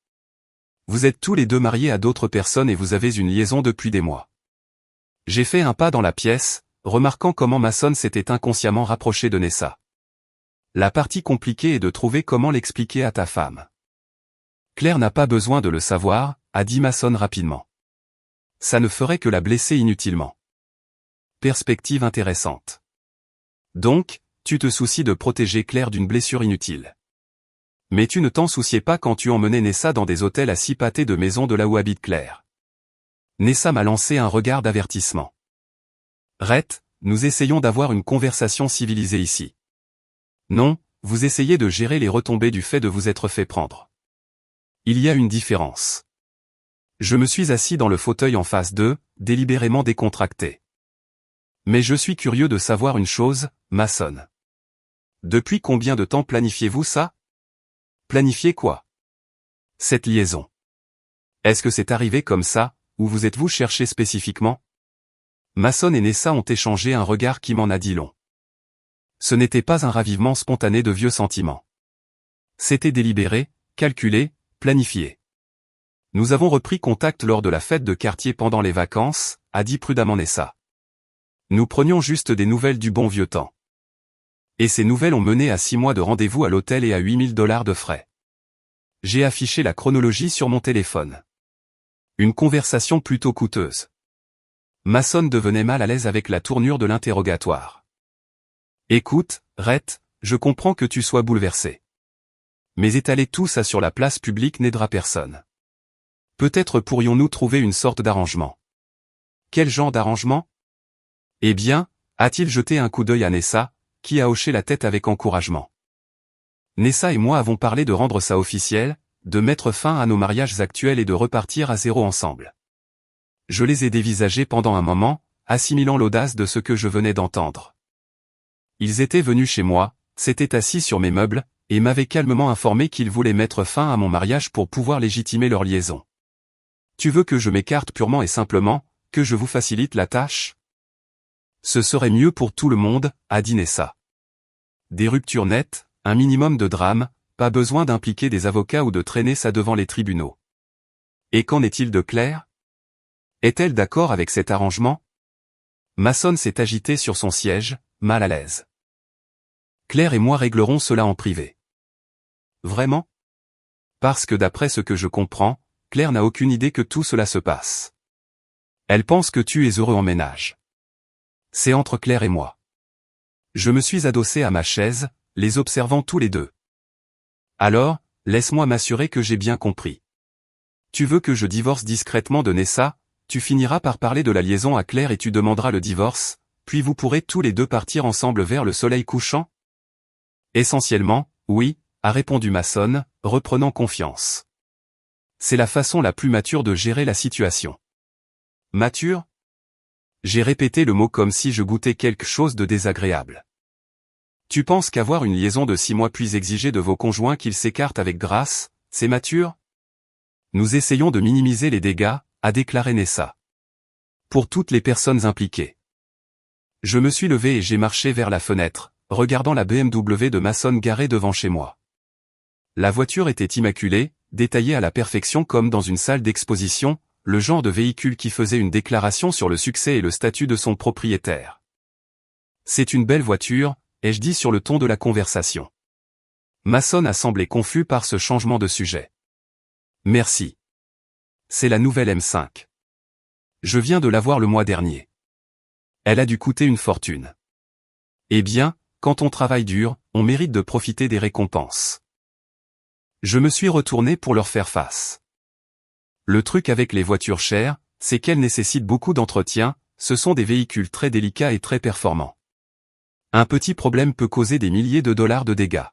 Vous êtes tous les deux mariés à d'autres personnes et vous avez une liaison depuis des mois. J'ai fait un pas dans la pièce, remarquant comment Mason s'était inconsciemment rapproché de Nessa. La partie compliquée est de trouver comment l'expliquer à ta femme. Claire n'a pas besoin de le savoir, a dit Mason rapidement. Ça ne ferait que la blesser inutilement. Perspective intéressante. Donc, tu te soucies de protéger Claire d'une blessure inutile. Mais tu ne t'en souciais pas quand tu emmenais Nessa dans des hôtels à 6 pâtés de maison de là où habite Claire. Nessa m'a lancé un regard d'avertissement. Rhett, nous essayons d'avoir une conversation civilisée ici. Non, vous essayez de gérer les retombées du fait de vous être fait prendre. Il y a une différence. Je me suis assis dans le fauteuil en face d'eux, délibérément décontracté. Mais je suis curieux de savoir une chose, Mason. Depuis combien de temps planifiez-vous ça ? Planifiez quoi ? Cette liaison. Est-ce que c'est arrivé comme ça, ou vous êtes-vous cherché spécifiquement ? Mason et Nessa ont échangé un regard qui m'en a dit long. Ce n'était pas un ravivement spontané de vieux sentiments. C'était délibéré, calculé, planifié. Nous avons repris contact lors de la fête de quartier pendant les vacances, a dit prudemment Nessa. Nous prenions juste des nouvelles du bon vieux temps. Et ces nouvelles ont mené à 6 mois de rendez-vous à l'hôtel et à $8 000 de frais. J'ai affiché la chronologie sur mon téléphone. Une conversation plutôt coûteuse. Mason devenait mal à l'aise avec la tournure de l'interrogatoire. Écoute, Rhett, je comprends que tu sois bouleversé. Mais étaler tout ça sur la place publique n'aidera personne. Peut-être pourrions-nous trouver une sorte d'arrangement. Quel genre d'arrangement ? Eh bien, a-t-il jeté un coup d'œil à Nessa, qui a hoché la tête avec encouragement. Nessa et moi avons parlé de rendre ça officiel, de mettre fin à nos mariages actuels et de repartir à zéro ensemble. Je les ai dévisagés pendant un moment, assimilant l'audace de ce que je venais d'entendre. Ils étaient venus chez moi, s'étaient assis sur mes meubles, et m'avaient calmement informé qu'ils voulaient mettre fin à mon mariage pour pouvoir légitimer leur liaison. Tu veux que je m'écarte purement et simplement, que je vous facilite la tâche ? Ce serait mieux pour tout le monde, a dit Nessa. Des ruptures nettes, un minimum de drame, pas besoin d'impliquer des avocats ou de traîner ça devant les tribunaux. Et qu'en est-il de Claire ? Est-elle d'accord avec cet arrangement ? Mason s'est agité sur son siège, mal à l'aise. Claire et moi réglerons cela en privé. Vraiment ? Parce que d'après ce que je comprends, Claire n'a aucune idée que tout cela se passe. Elle pense que tu es heureux en ménage. C'est entre Claire et moi. Je me suis adossé à ma chaise, les observant tous les deux. Alors, laisse-moi m'assurer que j'ai bien compris. Tu veux que je divorce discrètement de Nessa, tu finiras par parler de la liaison à Claire et tu demanderas le divorce, puis vous pourrez tous les deux partir ensemble vers le soleil couchant? Essentiellement, oui, a répondu Mason, reprenant confiance. C'est la façon la plus mature de gérer la situation. Mature? J'ai répété le mot comme si je goûtais quelque chose de désagréable. Tu penses qu'avoir une liaison de 6 mois puis exiger de vos conjoints qu'ils s'écartent avec grâce, c'est mature? Nous essayons de minimiser les dégâts, a déclaré Nessa. Pour toutes les personnes impliquées. Je me suis levé et j'ai marché vers la fenêtre, regardant la BMW de Mason garée devant chez moi. La voiture était immaculée, détaillée à la perfection comme dans une salle d'exposition, le genre de véhicule qui faisait une déclaration sur le succès et le statut de son propriétaire. C'est une belle voiture, ai-je dit sur le ton de la conversation. Mason a semblé confus par ce changement de sujet. Merci. C'est la nouvelle M5. Je viens de l'avoir le mois dernier. Elle a dû coûter une fortune. Eh bien, quand on travaille dur, on mérite de profiter des récompenses. Je me suis retourné pour leur faire face. Le truc avec les voitures chères, c'est qu'elles nécessitent beaucoup d'entretien, ce sont des véhicules très délicats et très performants. Un petit problème peut causer des milliers de dollars de dégâts.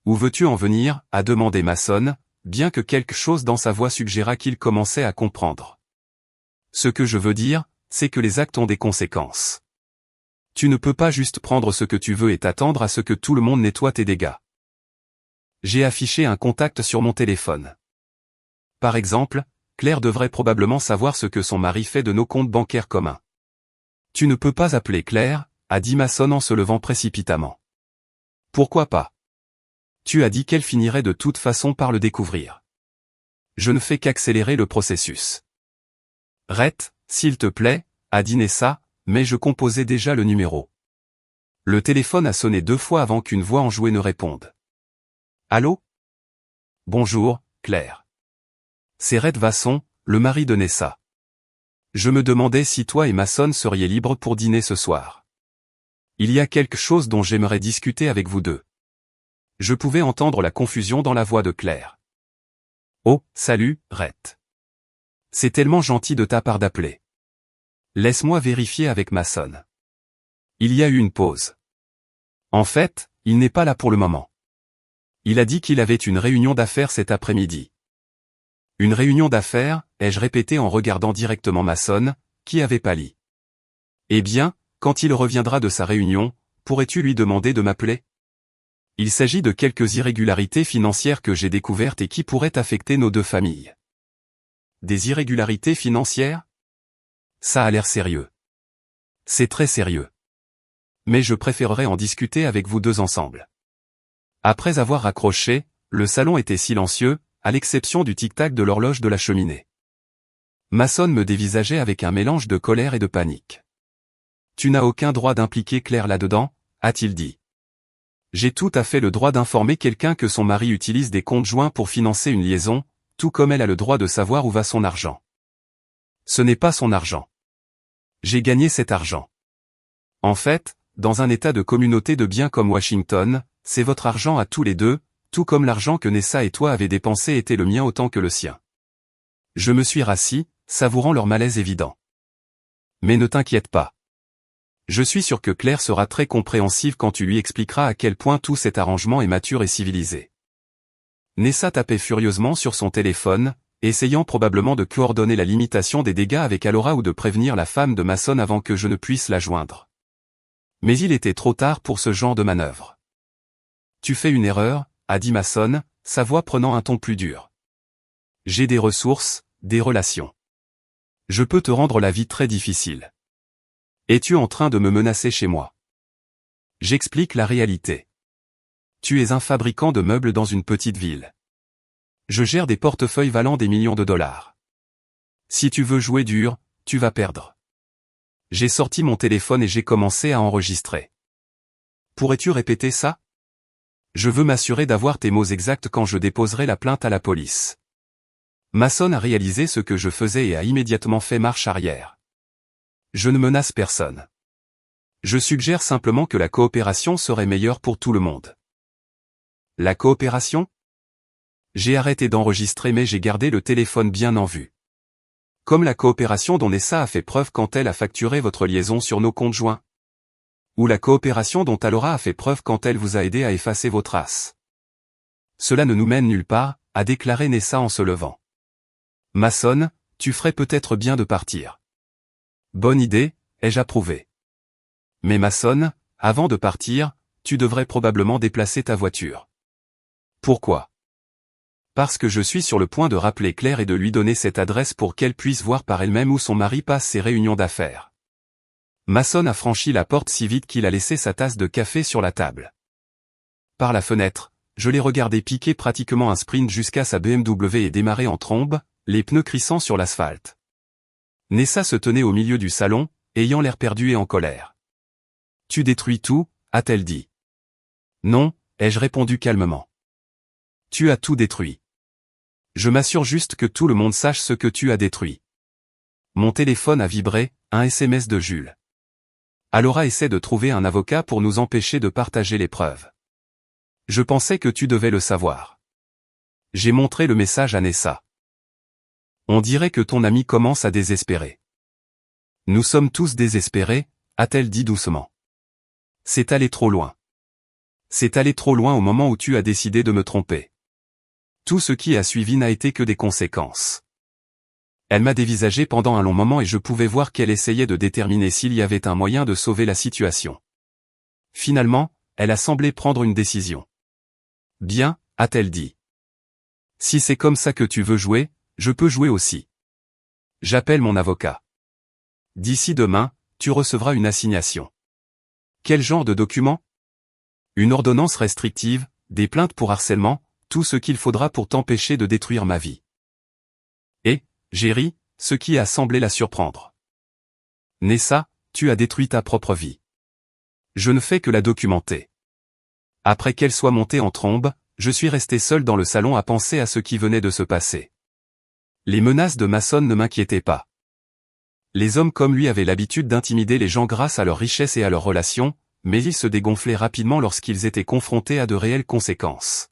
Où veux-tu en venir, a demandé Mason, bien que quelque chose dans sa voix suggéra qu'il commençait à comprendre. Ce que je veux dire, c'est que les actes ont des conséquences. Tu ne peux pas juste prendre ce que tu veux et t'attendre à ce que tout le monde nettoie tes dégâts. J'ai affiché un contact sur mon téléphone. Par exemple, Claire devrait probablement savoir ce que son mari fait de nos comptes bancaires communs. Tu ne peux pas appeler Claire, a dit Mason en se levant précipitamment. Pourquoi pas? Tu as dit qu'elle finirait de toute façon par le découvrir. Je ne fais qu'accélérer le processus. Rhett, s'il te plaît, a dit Nessa, mais je composais déjà le numéro. Le téléphone a sonné 2 fois avant qu'une voix enjouée ne réponde. Allô? Bonjour, Claire. C'est Rhett Vasson, le mari de Nessa. Je me demandais si toi et Mason seriez libres pour dîner ce soir. Il y a quelque chose dont j'aimerais discuter avec vous deux. Je pouvais entendre la confusion dans la voix de Claire. Oh, salut, Rhett. C'est tellement gentil de ta part d'appeler. Laisse-moi vérifier avec Mason. Il y a eu une pause. En fait, il n'est pas là pour le moment. Il a dit qu'il avait une réunion d'affaires cet après-midi. Une réunion d'affaires, ai-je répété en regardant directement Mason, qui avait pâli. Eh bien, quand il reviendra de sa réunion, pourrais-tu lui demander de m'appeler? Il s'agit de quelques irrégularités financières que j'ai découvertes et qui pourraient affecter nos 2 familles. Des irrégularités financières? Ça a l'air sérieux. C'est très sérieux. Mais je préférerais en discuter avec vous deux ensemble. Après avoir raccroché, le salon était silencieux, à l'exception du tic-tac de l'horloge de la cheminée. Mason me dévisageait avec un mélange de colère et de panique. Tu n'as aucun droit d'impliquer Claire là-dedans, a-t-il dit. J'ai tout à fait le droit d'informer quelqu'un que son mari utilise des comptes joints pour financer une liaison, tout comme elle a le droit de savoir où va son argent. Ce n'est pas son argent. J'ai gagné cet argent. En fait, dans un état de communauté de biens comme Washington, c'est votre argent à tous les deux, tout comme l'argent que Nessa et toi avez dépensé était le mien autant que le sien. Je me suis rassis, savourant leur malaise évident. Mais ne t'inquiète pas. Je suis sûr que Claire sera très compréhensive quand tu lui expliqueras à quel point tout cet arrangement est mature et civilisé. Nessa tapait furieusement sur son téléphone, essayant probablement de coordonner la limitation des dégâts avec Alora ou de prévenir la femme de Mason avant que je ne puisse la joindre. Mais il était trop tard pour ce genre de manœuvre. Tu fais une erreur, a dit Mason, sa voix prenant un ton plus dur. J'ai des ressources, des relations. Je peux te rendre la vie très difficile. Es-tu en train de me menacer chez moi? J'explique la réalité. Tu es un fabricant de meubles dans une petite ville. Je gère des portefeuilles valant des millions de dollars. Si tu veux jouer dur, tu vas perdre. J'ai sorti mon téléphone et j'ai commencé à enregistrer. Pourrais-tu répéter ça? Je veux m'assurer d'avoir tes mots exacts quand je déposerai la plainte à la police. Masson a réalisé ce que je faisais et a immédiatement fait marche arrière. Je ne menace personne. Je suggère simplement que la coopération serait meilleure pour tout le monde. La coopération? J'ai arrêté d'enregistrer mais j'ai gardé le téléphone bien en vue. Comme la coopération dont Nessa a fait preuve quand elle a facturé votre liaison sur nos comptes joints. Ou la coopération dont Alora a fait preuve quand elle vous a aidé à effacer vos traces. Cela ne nous mène nulle part, a déclaré Nessa en se levant. Masson, tu ferais peut-être bien de partir. Bonne idée, ai-je approuvé. Mais Masson, avant de partir, tu devrais probablement déplacer ta voiture. Pourquoi? Parce que je suis sur le point de rappeler Claire et de lui donner cette adresse pour qu'elle puisse voir par elle-même où son mari passe ses réunions d'affaires. Masson a franchi la porte si vite qu'il a laissé sa tasse de café sur la table. Par la fenêtre, je l'ai regardé piquer pratiquement un sprint jusqu'à sa BMW et démarrer en trombe, les pneus crissant sur l'asphalte. Nessa se tenait au milieu du salon, ayant l'air perdu et en colère. « Tu détruis tout » a-t-elle dit. « Non » ai-je répondu calmement. « Tu as tout détruit. Je m'assure juste que tout le monde sache ce que tu as détruit. » Mon téléphone a vibré, un SMS de Jules. Alora essaie de trouver un avocat pour nous empêcher de partager les preuves. Je pensais que tu devais le savoir. J'ai montré le message à Nessa. On dirait que ton ami commence à désespérer. Nous sommes tous désespérés, a-t-elle dit doucement. C'est allé trop loin. C'est allé trop loin au moment où tu as décidé de me tromper. Tout ce qui a suivi n'a été que des conséquences. Elle m'a dévisagé pendant un long moment et je pouvais voir qu'elle essayait de déterminer s'il y avait un moyen de sauver la situation. Finalement, elle a semblé prendre une décision. Bien, a-t-elle dit. Si c'est comme ça que tu veux jouer, je peux jouer aussi. J'appelle mon avocat. D'ici demain, tu recevras une assignation. Quel genre de document? Une ordonnance restrictive, des plaintes pour harcèlement, tout ce qu'il faudra pour t'empêcher de détruire ma vie. Et, j'ai ri, ce qui a semblé la surprendre. Nessa, tu as détruit ta propre vie. Je ne fais que la documenter. Après qu'elle soit montée en trombe, je suis resté seul dans le salon à penser à ce qui venait de se passer. Les menaces de Masson ne m'inquiétaient pas. Les hommes comme lui avaient l'habitude d'intimider les gens grâce à leur richesse et à leurs relations, mais ils se dégonflaient rapidement lorsqu'ils étaient confrontés à de réelles conséquences.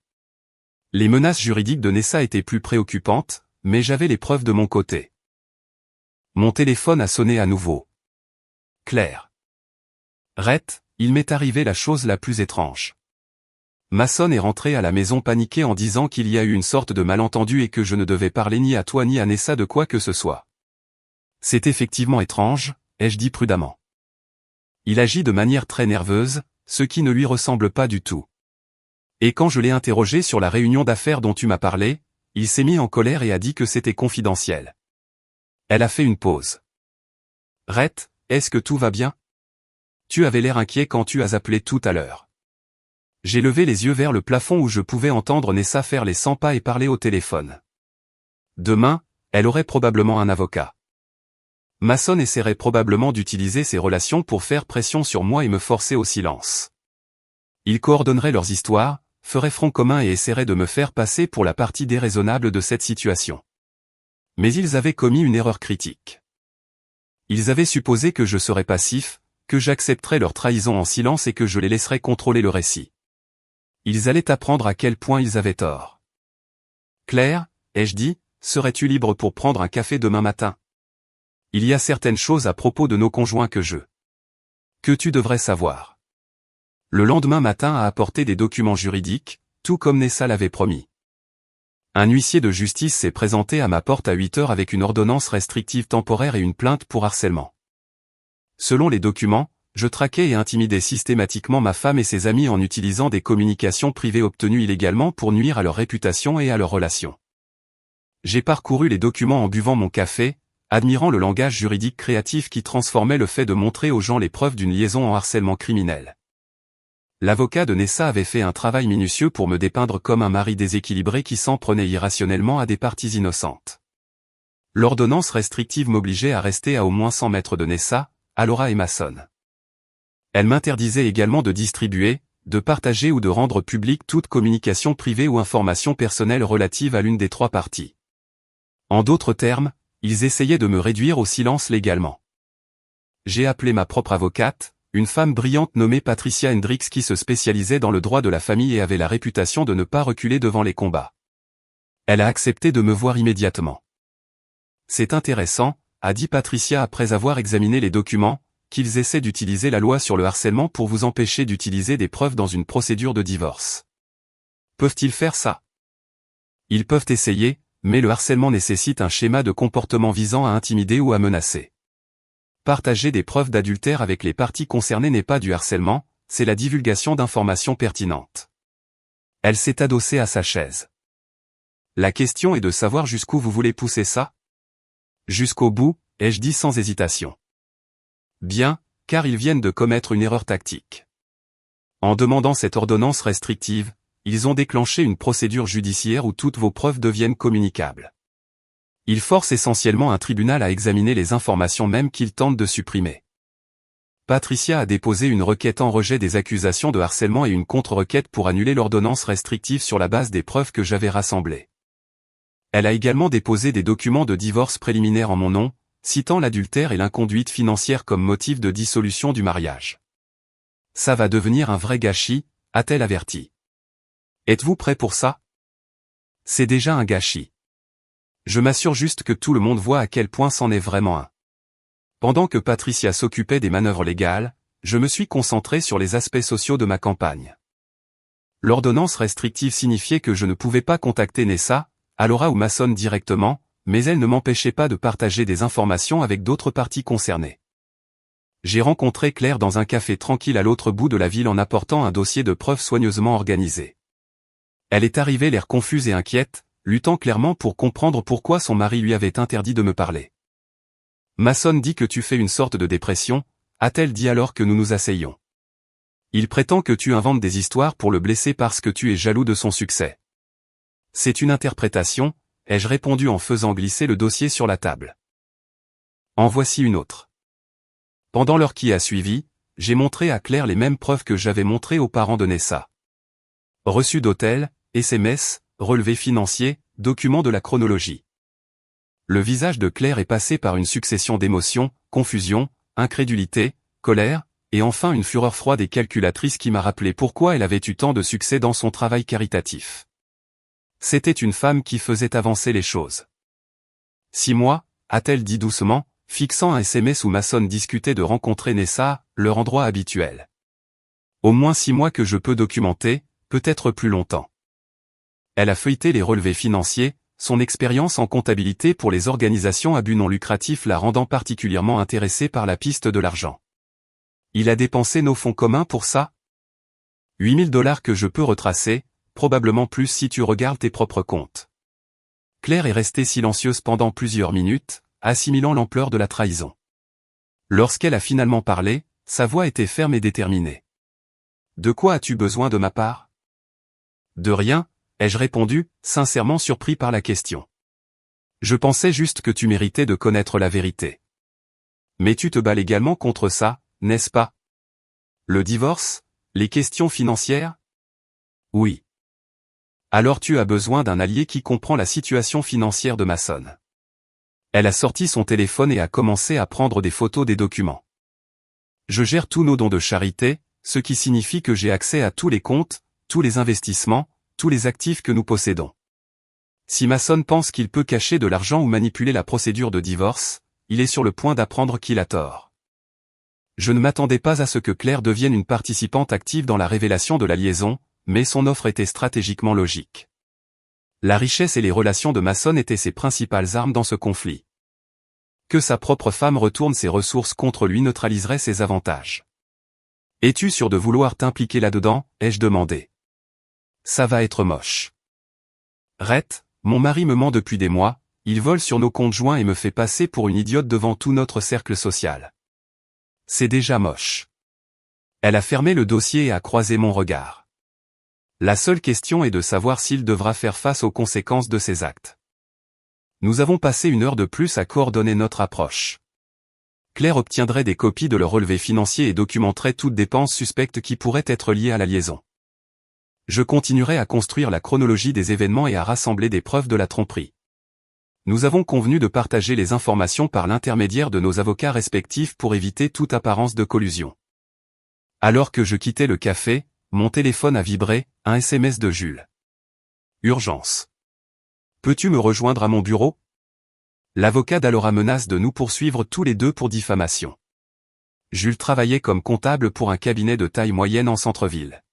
Les menaces juridiques de Nessa étaient plus préoccupantes, mais j'avais les preuves de mon côté. Mon téléphone a sonné à nouveau. Claire. Rhett, il m'est arrivé la chose la plus étrange. Masson est rentré à la maison paniqué en disant qu'il y a eu une sorte de malentendu et que je ne devais parler ni à toi ni à Nessa de quoi que ce soit. C'est effectivement étrange, ai-je dit prudemment. Il agit de manière très nerveuse, ce qui ne lui ressemble pas du tout. Et quand je l'ai interrogé sur la réunion d'affaires dont tu m'as parlé, il s'est mis en colère et a dit que c'était confidentiel. Elle a fait une pause. Rhett, est-ce que tout va bien? Tu avais l'air inquiet quand tu as appelé tout à l'heure. J'ai levé les yeux vers le plafond où je pouvais entendre Nessa faire les 100 pas et parler au téléphone. Demain, elle aurait probablement un avocat. Masson essaierait probablement d'utiliser ses relations pour faire pression sur moi et me forcer au silence. Ils coordonneraient leurs histoires, feraient front commun et essaieraient de me faire passer pour la partie déraisonnable de cette situation. Mais ils avaient commis une erreur critique. Ils avaient supposé que je serais passif, que j'accepterais leur trahison en silence et que je les laisserais contrôler le récit. Ils allaient apprendre à quel point ils avaient tort. Claire, ai-je dit, serais-tu libre pour prendre un café demain matin? Il y a certaines choses à propos de nos conjoints que tu devrais savoir. Le lendemain matin a apporté des documents juridiques, tout comme Nessa l'avait promis. Un huissier de justice s'est présenté à ma porte à 8 heures avec une ordonnance restrictive temporaire et une plainte pour harcèlement. Selon les documents, je traquais et intimidais systématiquement ma femme et ses amis en utilisant des communications privées obtenues illégalement pour nuire à leur réputation et à leurs relations. J'ai parcouru les documents en buvant mon café, admirant le langage juridique créatif qui transformait le fait de montrer aux gens les preuves d'une liaison en harcèlement criminel. L'avocat de Nessa avait fait un travail minutieux pour me dépeindre comme un mari déséquilibré qui s'en prenait irrationnellement à des parties innocentes. L'ordonnance restrictive m'obligeait à rester à au moins 100 mètres de Nessa, Alora et Masson. Elle m'interdisait également de distribuer, de partager ou de rendre publique toute communication privée ou information personnelle relative à l'une des trois parties. En d'autres termes, ils essayaient de me réduire au silence légalement. J'ai appelé ma propre avocate, une femme brillante nommée Patricia Hendricks qui se spécialisait dans le droit de la famille et avait la réputation de ne pas reculer devant les combats. Elle a accepté de me voir immédiatement. C'est intéressant, a dit Patricia après avoir examiné les documents, qu'ils essaient d'utiliser la loi sur le harcèlement pour vous empêcher d'utiliser des preuves dans une procédure de divorce. Peuvent-ils faire ça? Ils peuvent essayer, mais le harcèlement nécessite un schéma de comportement visant à intimider ou à menacer. Partager des preuves d'adultère avec les parties concernées n'est pas du harcèlement, c'est la divulgation d'informations pertinentes. Elle s'est adossée à sa chaise. La question est de savoir jusqu'où vous voulez pousser ça? Jusqu'au bout, ai-je dit sans hésitation. Bien, car ils viennent de commettre une erreur tactique. En demandant cette ordonnance restrictive, ils ont déclenché une procédure judiciaire où toutes vos preuves deviennent communicables. Ils forcent essentiellement un tribunal à examiner les informations même qu'ils tentent de supprimer. Patricia a déposé une requête en rejet des accusations de harcèlement et une contre-requête pour annuler l'ordonnance restrictive sur la base des preuves que j'avais rassemblées. Elle a également déposé des documents de divorce préliminaire en mon nom, citant l'adultère et l'inconduite financière comme motif de dissolution du mariage. Ça va devenir un vrai gâchis, a-t-elle averti. Êtes-vous prêt pour ça? C'est déjà un gâchis. Je m'assure juste que tout le monde voit à quel point c'en est vraiment un. Pendant que Patricia s'occupait des manœuvres légales, je me suis concentré sur les aspects sociaux de ma campagne. L'ordonnance restrictive signifiait que je ne pouvais pas contacter Nessa, Alora ou Mason directement, mais elle ne m'empêchait pas de partager des informations avec d'autres parties concernées. J'ai rencontré Claire dans un café tranquille à l'autre bout de la ville en apportant un dossier de preuves soigneusement organisé. Elle est arrivée l'air confuse et inquiète, luttant clairement pour comprendre pourquoi son mari lui avait interdit de me parler. Mason dit que tu fais une sorte de dépression, a-t-elle dit alors que nous nous asseyions. Il prétend que tu inventes des histoires pour le blesser parce que tu es jaloux de son succès. C'est une interprétation, ai-je répondu en faisant glisser le dossier sur la table. En voici une autre. Pendant l'heure qui a suivi, j'ai montré à Claire les mêmes preuves que j'avais montrées aux parents de Nessa. Reçus d'hôtel, SMS, relevés financiers, documents de la chronologie. Le visage de Claire est passé par une succession d'émotions, confusion, incrédulité, colère, et enfin une fureur froide et calculatrice qui m'a rappelé pourquoi elle avait eu tant de succès dans son travail caritatif. C'était une femme qui faisait avancer les choses. 6 mois, a-t-elle dit doucement, fixant un SMS où Mason discutait de rencontrer Nessa, leur endroit habituel. Au moins 6 mois que je peux documenter, peut-être plus longtemps. Elle a feuilleté les relevés financiers, son expérience en comptabilité pour les organisations à but non lucratif la rendant particulièrement intéressée par la piste de l'argent. Il a dépensé nos fonds communs pour ça? 8 000 $ que je peux retracer, probablement plus si tu regardes tes propres comptes. Claire est restée silencieuse pendant plusieurs minutes, assimilant l'ampleur de la trahison. Lorsqu'elle a finalement parlé, sa voix était ferme et déterminée. De quoi as-tu besoin de ma part? De rien, ai-je répondu, sincèrement surpris par la question. Je pensais juste que tu méritais de connaître la vérité. Mais tu te bats légalement contre ça, n'est-ce pas? Le divorce? Les questions financières? Oui. Alors tu as besoin d'un allié qui comprend la situation financière de Mason. Elle a sorti son téléphone et a commencé à prendre des photos des documents. Je gère tous nos dons de charité, ce qui signifie que j'ai accès à tous les comptes, tous les investissements, tous les actifs que nous possédons. Si Mason pense qu'il peut cacher de l'argent ou manipuler la procédure de divorce, il est sur le point d'apprendre qu'il a tort. Je ne m'attendais pas à ce que Claire devienne une participante active dans la révélation de la liaison, mais son offre était stratégiquement logique. La richesse et les relations de Mason étaient ses principales armes dans ce conflit. Que sa propre femme retourne ses ressources contre lui neutraliserait ses avantages. Es-tu sûr de vouloir t'impliquer là-dedans, ai-je demandé. Ça va être moche. Rhett, mon mari me ment depuis des mois, il vole sur nos comptes joints et me fait passer pour une idiote devant tout notre cercle social. C'est déjà moche. Elle a fermé le dossier et a croisé mon regard. La seule question est de savoir s'il devra faire face aux conséquences de ses actes. Nous avons passé 1 heure de plus à coordonner notre approche. Claire obtiendrait des copies de leurs relevés financiers et documenterait toute dépense suspecte qui pourrait être liée à la liaison. Je continuerai à construire la chronologie des événements et à rassembler des preuves de la tromperie. Nous avons convenu de partager les informations par l'intermédiaire de nos avocats respectifs pour éviter toute apparence de collusion. Alors que je quittais le café, mon téléphone a vibré, un SMS de Jules. Urgence. Peux-tu me rejoindre à mon bureau? L'avocat d'Alora menace de nous poursuivre tous les deux pour diffamation. Jules travaillait comme comptable pour un cabinet de taille moyenne en centre-ville.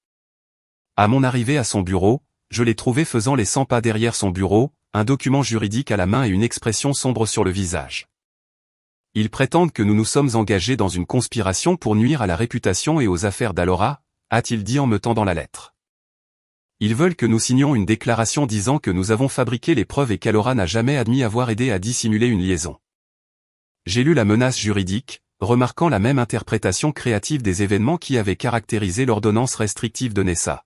À mon arrivée à son bureau, je l'ai trouvé faisant les 100 pas derrière son bureau, un document juridique à la main et une expression sombre sur le visage. Ils prétendent que nous nous sommes engagés dans une conspiration pour nuire à la réputation et aux affaires d'Alora, a-t-il dit en me tendant la lettre. Ils veulent que nous signions une déclaration disant que nous avons fabriqué les preuves et qu'Alora n'a jamais admis avoir aidé à dissimuler une liaison. J'ai lu la menace juridique, remarquant la même interprétation créative des événements qui avait caractérisé l'ordonnance restrictive de Nessa.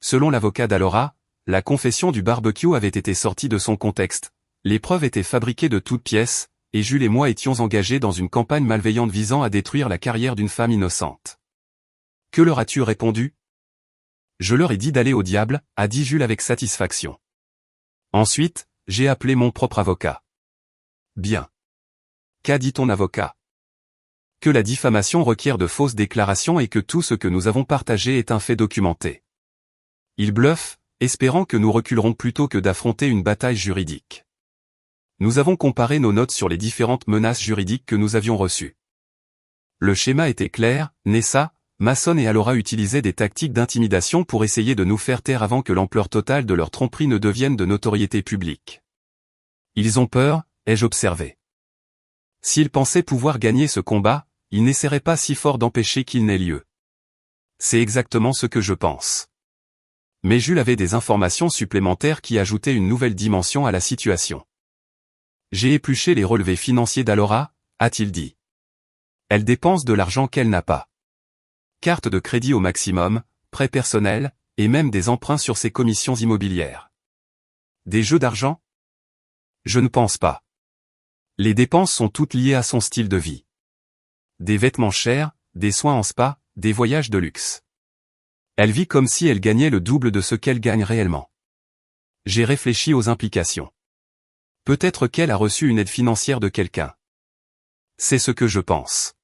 Selon l'avocat d'Alora, la confession du barbecue avait été sortie de son contexte, les preuves étaient fabriquées de toutes pièces, et Jules et moi étions engagés dans une campagne malveillante visant à détruire la carrière d'une femme innocente. Que leur as-tu répondu? Je leur ai dit d'aller au diable, a dit Jules avec satisfaction. Ensuite, j'ai appelé mon propre avocat. Bien. Qu'a dit ton avocat? Que la diffamation requiert de fausses déclarations et que tout ce que nous avons partagé est un fait documenté. Il bluffe, espérant que nous reculerons plutôt que d'affronter une bataille juridique. Nous avons comparé nos notes sur les différentes menaces juridiques que nous avions reçues. Le schéma était clair, Nessa, Masson et Alora utilisaient des tactiques d'intimidation pour essayer de nous faire taire avant que l'ampleur totale de leur tromperie ne devienne de notoriété publique. Ils ont peur, ai-je observé. S'ils pensaient pouvoir gagner ce combat, ils n'essaieraient pas si fort d'empêcher qu'il n'ait lieu. C'est exactement ce que je pense. Mais Jules avait des informations supplémentaires qui ajoutaient une nouvelle dimension à la situation. J'ai épluché les relevés financiers d'Alora, a-t-il dit. Elle dépense de l'argent qu'elle n'a pas. Carte de crédit au maximum, prêts personnels, et même des emprunts sur ses commissions immobilières. Des jeux d'argent? Je ne pense pas. Les dépenses sont toutes liées à son style de vie. Des vêtements chers, des soins en spa, des voyages de luxe. Elle vit comme si elle gagnait le double de ce qu'elle gagne réellement. J'ai réfléchi aux implications. Peut-être qu'elle a reçu une aide financière de quelqu'un. C'est ce que je pense.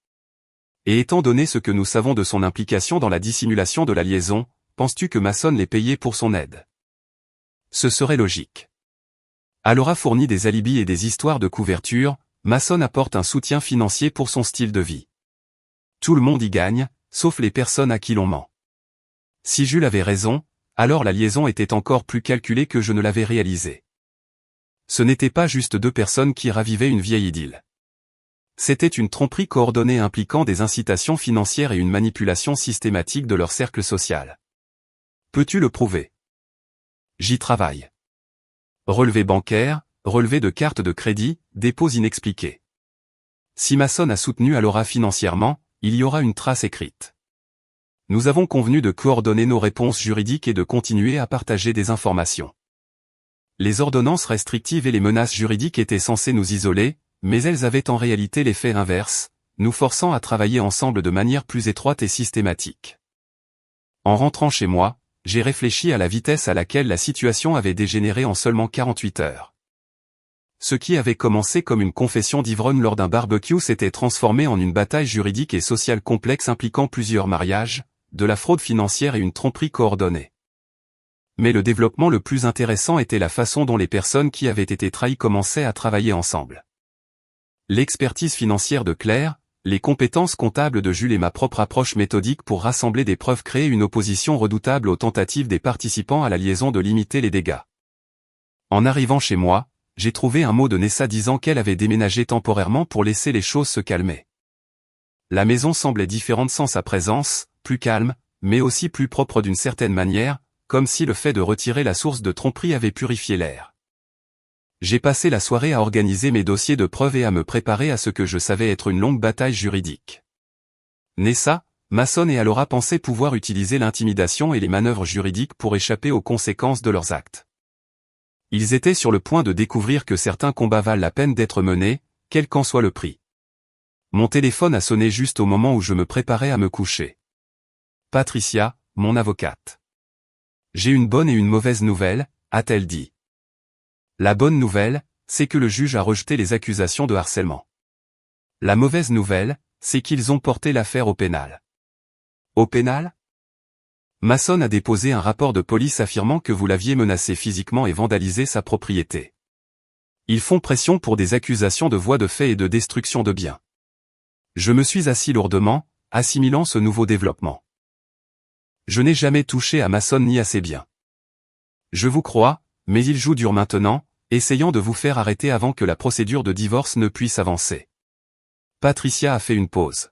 Et étant donné ce que nous savons de son implication dans la dissimulation de la liaison, penses-tu que Masson l'ait payé pour son aide? Ce serait logique. Alora fournit des alibis et des histoires de couverture, Masson apporte un soutien financier pour son style de vie. Tout le monde y gagne, sauf les personnes à qui l'on ment. Si Jules avait raison, alors la liaison était encore plus calculée que je ne l'avais réalisée. Ce n'était pas juste deux personnes qui ravivaient une vieille idylle. C'était une tromperie coordonnée impliquant des incitations financières et une manipulation systématique de leur cercle social. Peux-tu le prouver? J'y travaille. Relevé bancaire, relevé de carte de crédit, dépôts inexpliqués. Si Masson a soutenu Alora financièrement, il y aura une trace écrite. Nous avons convenu de coordonner nos réponses juridiques et de continuer à partager des informations. Les ordonnances restrictives et les menaces juridiques étaient censées nous isoler, mais elles avaient en réalité l'effet inverse, nous forçant à travailler ensemble de manière plus étroite et systématique. En rentrant chez moi, j'ai réfléchi à la vitesse à laquelle la situation avait dégénéré en seulement 48 heures. Ce qui avait commencé comme une confession d'ivrogne lors d'un barbecue s'était transformé en une bataille juridique et sociale complexe impliquant plusieurs mariages, de la fraude financière et une tromperie coordonnée. Mais le développement le plus intéressant était la façon dont les personnes qui avaient été trahies commençaient à travailler ensemble. L'expertise financière de Claire, les compétences comptables de Jules et ma propre approche méthodique pour rassembler des preuves créaient une opposition redoutable aux tentatives des participants à la liaison de limiter les dégâts. En arrivant chez moi, j'ai trouvé un mot de Nessa disant qu'elle avait déménagé temporairement pour laisser les choses se calmer. La maison semblait différente sans sa présence, plus calme, mais aussi plus propre d'une certaine manière, comme si le fait de retirer la source de tromperie avait purifié l'air. J'ai passé la soirée à organiser mes dossiers de preuves et à me préparer à ce que je savais être une longue bataille juridique. Nessa, Masson et Alora pensaient pouvoir utiliser l'intimidation et les manœuvres juridiques pour échapper aux conséquences de leurs actes. Ils étaient sur le point de découvrir que certains combats valent la peine d'être menés, quel qu'en soit le prix. Mon téléphone a sonné juste au moment où je me préparais à me coucher. Patricia, mon avocate. J'ai une bonne et une mauvaise nouvelle, a-t-elle dit. La bonne nouvelle, c'est que le juge a rejeté les accusations de harcèlement. La mauvaise nouvelle, c'est qu'ils ont porté l'affaire au pénal. Au pénal? Masson a déposé un rapport de police affirmant que vous l'aviez menacé physiquement et vandalisé sa propriété. Ils font pression pour des accusations de voies de fait et de destruction de biens. Je me suis assis lourdement, assimilant ce nouveau développement. Je n'ai jamais touché à Masson ni à ses biens. Je vous crois, mais il joue dur maintenant, essayant de vous faire arrêter avant que la procédure de divorce ne puisse avancer. Patricia a fait une pause.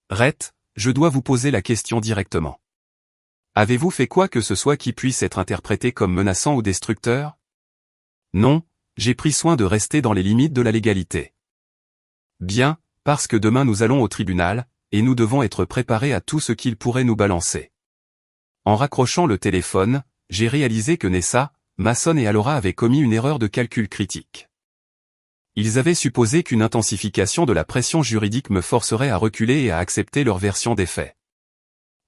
Rhett, je dois vous poser la question directement. Avez-vous fait quoi que ce soit qui puisse être interprété comme menaçant ou destructeur? Non, j'ai pris soin de rester dans les limites de la légalité. Bien, parce que demain nous allons au tribunal, et nous devons être préparés à tout ce qu'il pourrait nous balancer. En raccrochant le téléphone, j'ai réalisé que Nessa, Masson et Alora avaient commis une erreur de calcul critique. Ils avaient supposé qu'une intensification de la pression juridique me forcerait à reculer et à accepter leur version des faits.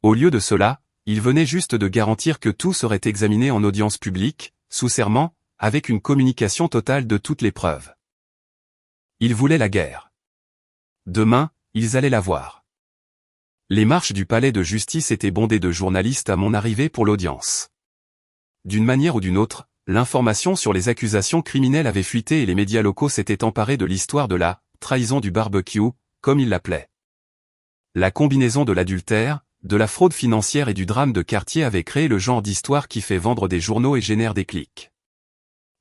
Au lieu de cela, ils venaient juste de garantir que tout serait examiné en audience publique, sous serment, avec une communication totale de toutes les preuves. Ils voulaient la guerre. Demain, ils allaient la voir. Les marches du palais de justice étaient bondées de journalistes à mon arrivée pour l'audience. D'une manière ou d'une autre, l'information sur les accusations criminelles avait fuité et les médias locaux s'étaient emparés de l'histoire de la « trahison du barbecue », comme ils l'appelaient. La combinaison de l'adultère, de la fraude financière et du drame de quartier avait créé le genre d'histoire qui fait vendre des journaux et génère des clics.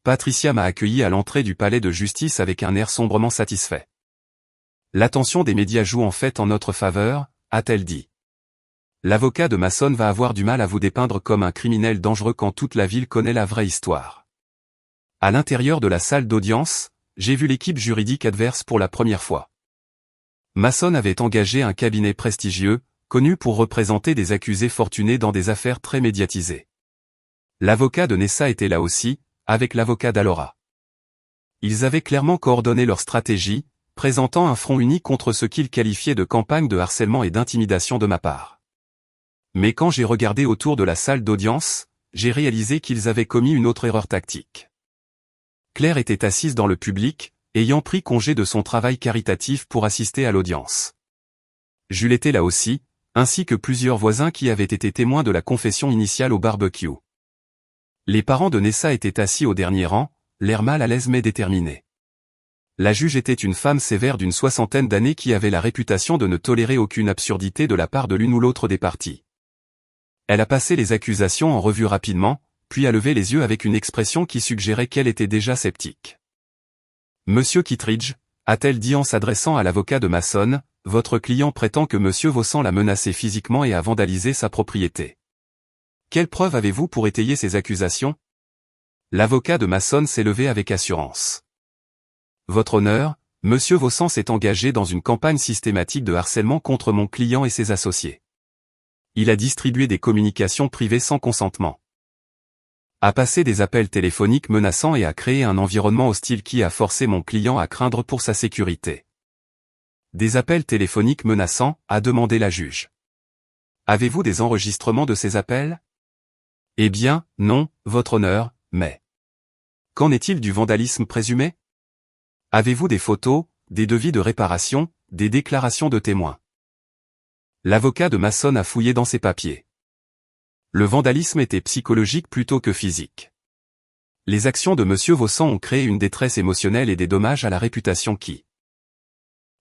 Patricia m'a accueilli à l'entrée du palais de justice avec un air sombrement satisfait. L'attention des médias joue en fait en notre faveur, a-t-elle dit. L'avocat de Masson va avoir du mal à vous dépeindre comme un criminel dangereux quand toute la ville connaît la vraie histoire. À l'intérieur de la salle d'audience, j'ai vu l'équipe juridique adverse pour la première fois. Masson avait engagé un cabinet prestigieux, connu pour représenter des accusés fortunés dans des affaires très médiatisées. L'avocat de Nessa était là aussi, avec l'avocat d'Alora. Ils avaient clairement coordonné leur stratégie, présentant un front uni contre ce qu'ils qualifiaient de campagne de harcèlement et d'intimidation de ma part. Mais quand j'ai regardé autour de la salle d'audience, j'ai réalisé qu'ils avaient commis une autre erreur tactique. Claire était assise dans le public, ayant pris congé de son travail caritatif pour assister à l'audience. Jules était là aussi, ainsi que plusieurs voisins qui avaient été témoins de la confession initiale au barbecue. Les parents de Nessa étaient assis au dernier rang, l'air mal à l'aise mais déterminé. La juge était une femme sévère d'une 60aine d'années qui avait la réputation de ne tolérer aucune absurdité de la part de l'une ou l'autre des parties. Elle a passé les accusations en revue rapidement, puis a levé les yeux avec une expression qui suggérait qu'elle était déjà sceptique. « Monsieur Kittredge », a-t-elle dit en s'adressant à l'avocat de Masson, « votre client prétend que Monsieur Vaucent l'a menacé physiquement et a vandalisé sa propriété. Quelles preuves avez-vous pour étayer ces accusations ?» L'avocat de Masson s'est levé avec assurance. « Votre honneur, Monsieur Vaucent s'est engagé dans une campagne systématique de harcèlement contre mon client et ses associés. Il a distribué des communications privées sans consentement. A passé des appels téléphoniques menaçants et a créé un environnement hostile qui a forcé mon client à craindre pour sa sécurité. » Des appels téléphoniques menaçants, a demandé la juge. Avez-vous des enregistrements de ces appels? Eh bien, non, votre honneur, mais... Qu'en est-il du vandalisme présumé? Avez-vous des photos, des devis de réparation, des déclarations de témoins? L'avocat de Masson a fouillé dans ses papiers. Le vandalisme était psychologique plutôt que physique. Les actions de Monsieur Vaucent ont créé une détresse émotionnelle et des dommages à la réputation qui...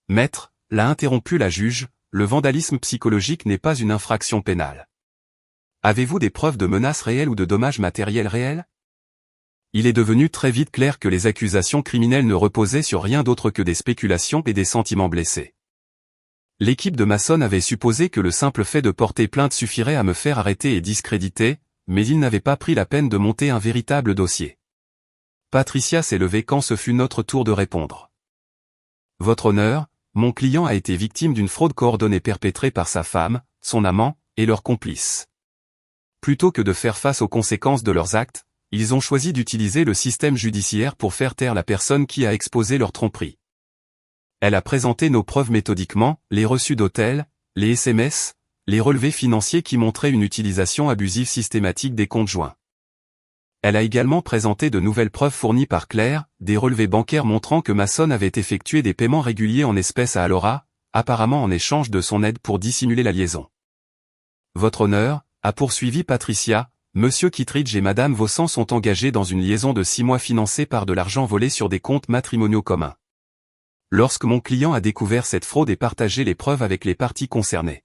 Maître, l'a interrompu la juge, le vandalisme psychologique n'est pas une infraction pénale. Avez-vous des preuves de menaces réelles ou de dommages matériels réels? Il est devenu très vite clair que les accusations criminelles ne reposaient sur rien d'autre que des spéculations et des sentiments blessés. L'équipe de Masson avait supposé que le simple fait de porter plainte suffirait à me faire arrêter et discréditer, mais ils n'avaient pas pris la peine de monter un véritable dossier. Patricia s'est levée quand ce fut notre tour de répondre. Votre honneur, mon client a été victime d'une fraude coordonnée perpétrée par sa femme, son amant, et leurs complices. Plutôt que de faire face aux conséquences de leurs actes, ils ont choisi d'utiliser le système judiciaire pour faire taire la personne qui a exposé leur tromperie. Elle a présenté nos preuves méthodiquement, les reçus d'hôtel, les SMS, les relevés financiers qui montraient une utilisation abusive systématique des comptes joints. Elle a également présenté de nouvelles preuves fournies par Claire, des relevés bancaires montrant que Mason avait effectué des paiements réguliers en espèces à Alora, apparemment en échange de son aide pour dissimuler la liaison. Votre honneur, a poursuivi Patricia, Monsieur Kittredge et Madame Vaucent sont engagés dans une liaison de 6 mois financée par de l'argent volé sur des comptes matrimoniaux communs. Lorsque mon client a découvert cette fraude et partagé les preuves avec les parties concernées,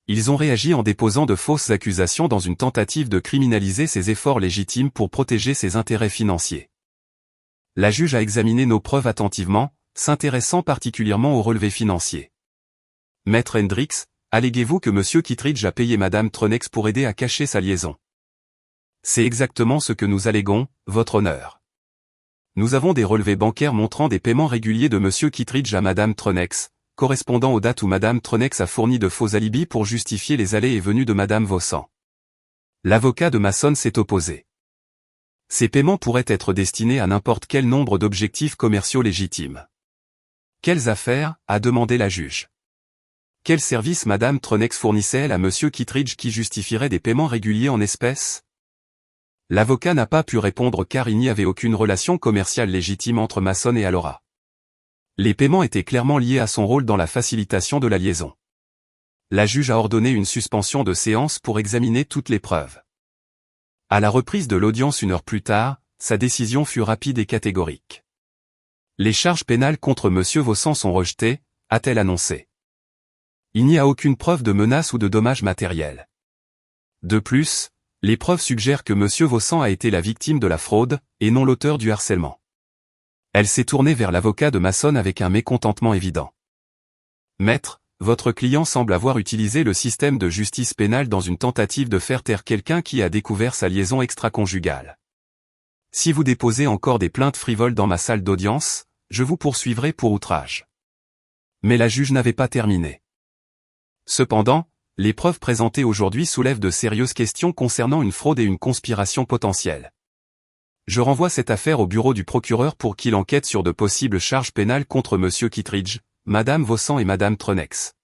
ils ont réagi en déposant de fausses accusations dans une tentative de criminaliser ses efforts légitimes pour protéger ses intérêts financiers. La juge a examiné nos preuves attentivement, s'intéressant particulièrement aux relevés financiers. Maître Hendricks, alléguez-vous que Monsieur Kittredge a payé Madame Tronex pour aider à cacher sa liaison? C'est exactement ce que nous alléguons, votre honneur. Nous avons des relevés bancaires montrant des paiements réguliers de Monsieur Kittredge à Madame Tronex, correspondant aux dates où Madame Tronex a fourni de faux alibis pour justifier les allées et venues de Madame Vaucent. L'avocat de Mason s'est opposé. Ces paiements pourraient être destinés à n'importe quel nombre d'objectifs commerciaux légitimes. Quelles affaires, a demandé la juge. Quel service Madame Tronex fournissait-elle à Monsieur Kittredge qui justifierait des paiements réguliers en espèces? L'avocat n'a pas pu répondre car il n'y avait aucune relation commerciale légitime entre Mason et Alora. Les paiements étaient clairement liés à son rôle dans la facilitation de la liaison. La juge a ordonné une suspension de séance pour examiner toutes les preuves. À la reprise de l'audience 1 heure plus tard, sa décision fut rapide et catégorique. Les charges pénales contre Monsieur Vaucent sont rejetées, a-t-elle annoncé. Il n'y a aucune preuve de menace ou de dommage matériel. De plus, les preuves suggèrent que Monsieur Vaucent a été la victime de la fraude, et non l'auteur du harcèlement. Elle s'est tournée vers l'avocat de Mason avec un mécontentement évident. Maître, votre client semble avoir utilisé le système de justice pénale dans une tentative de faire taire quelqu'un qui a découvert sa liaison extra-conjugale. Si vous déposez encore des plaintes frivoles dans ma salle d'audience, je vous poursuivrai pour outrage. Mais la juge n'avait pas terminé. Cependant, les preuves présentées aujourd'hui soulèvent de sérieuses questions concernant une fraude et une conspiration potentielle. Je renvoie cette affaire au bureau du procureur pour qu'il enquête sur de possibles charges pénales contre Monsieur Kittredge, Madame Vaucent et Madame Tronex.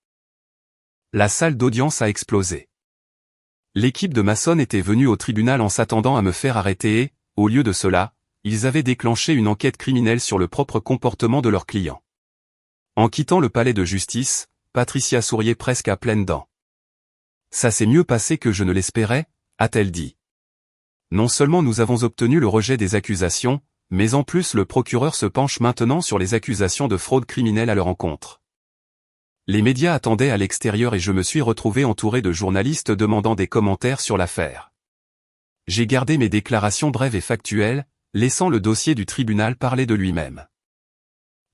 La salle d'audience a explosé. L'équipe de Mason était venue au tribunal en s'attendant à me faire arrêter et, au lieu de cela, ils avaient déclenché une enquête criminelle sur le propre comportement de leurs clients. En quittant le palais de justice, Patricia souriait presque à pleines dents. Ça s'est mieux passé que je ne l'espérais, a-t-elle dit. Non seulement nous avons obtenu le rejet des accusations, mais en plus le procureur se penche maintenant sur les accusations de fraude criminelle à leur encontre. Les médias attendaient à l'extérieur et je me suis retrouvé entouré de journalistes demandant des commentaires sur l'affaire. J'ai gardé mes déclarations brèves et factuelles, laissant le dossier du tribunal parler de lui-même.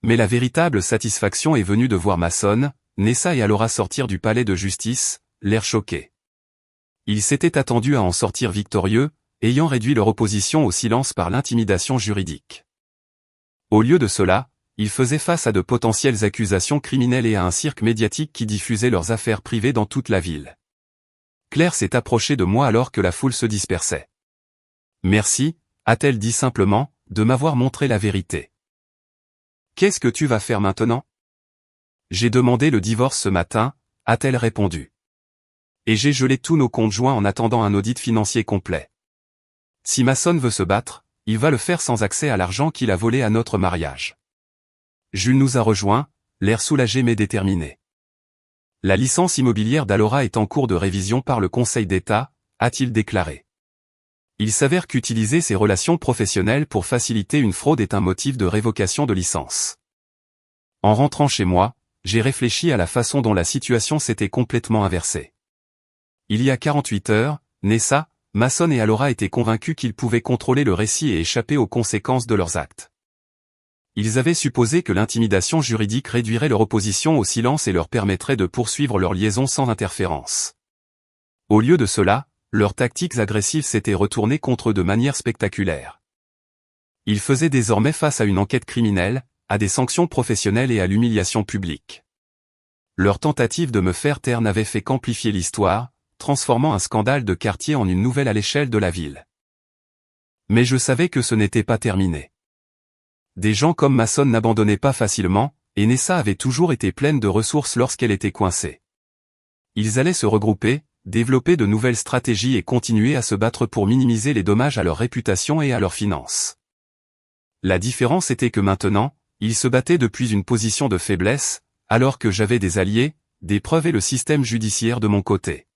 Mais la véritable satisfaction est venue de voir Mason, Nessa et Alora sortir du palais de justice, l'air choqué. Ils s'étaient attendus à en sortir victorieux, ayant réduit leur opposition au silence par l'intimidation juridique. Au lieu de cela, ils faisaient face à de potentielles accusations criminelles et à un cirque médiatique qui diffusait leurs affaires privées dans toute la ville. Claire s'est approchée de moi alors que la foule se dispersait. Merci, a-t-elle dit simplement, de m'avoir montré la vérité. Qu'est-ce que tu vas faire maintenant? J'ai demandé le divorce ce matin, a-t-elle répondu. Et j'ai gelé tous nos comptes joints en attendant un audit financier complet. Si Mason veut se battre, il va le faire sans accès à l'argent qu'il a volé à notre mariage. Jules nous a rejoints, l'air soulagé mais déterminé. La licence immobilière d'Alora est en cours de révision par le Conseil d'État, a-t-il déclaré. Il s'avère qu'utiliser ses relations professionnelles pour faciliter une fraude est un motif de révocation de licence. En rentrant chez moi, j'ai réfléchi à la façon dont la situation s'était complètement inversée. Il y a 48 heures, Nessa, Mason et Alora étaient convaincus qu'ils pouvaient contrôler le récit et échapper aux conséquences de leurs actes. Ils avaient supposé que l'intimidation juridique réduirait leur opposition au silence et leur permettrait de poursuivre leur liaison sans interférence. Au lieu de cela, leurs tactiques agressives s'étaient retournées contre eux de manière spectaculaire. Ils faisaient désormais face à une enquête criminelle, à des sanctions professionnelles et à l'humiliation publique. Leur tentative de me faire taire n'avait fait qu'amplifier l'histoire, transformant un scandale de quartier en une nouvelle à l'échelle de la ville. Mais je savais que ce n'était pas terminé. Des gens comme Mason n'abandonnaient pas facilement, et Nessa avait toujours été pleine de ressources lorsqu'elle était coincée. Ils allaient se regrouper, développer de nouvelles stratégies et continuer à se battre pour minimiser les dommages à leur réputation et à leurs finances. La différence était que maintenant, ils se battaient depuis une position de faiblesse, alors que j'avais des alliés, des preuves et le système judiciaire de mon côté.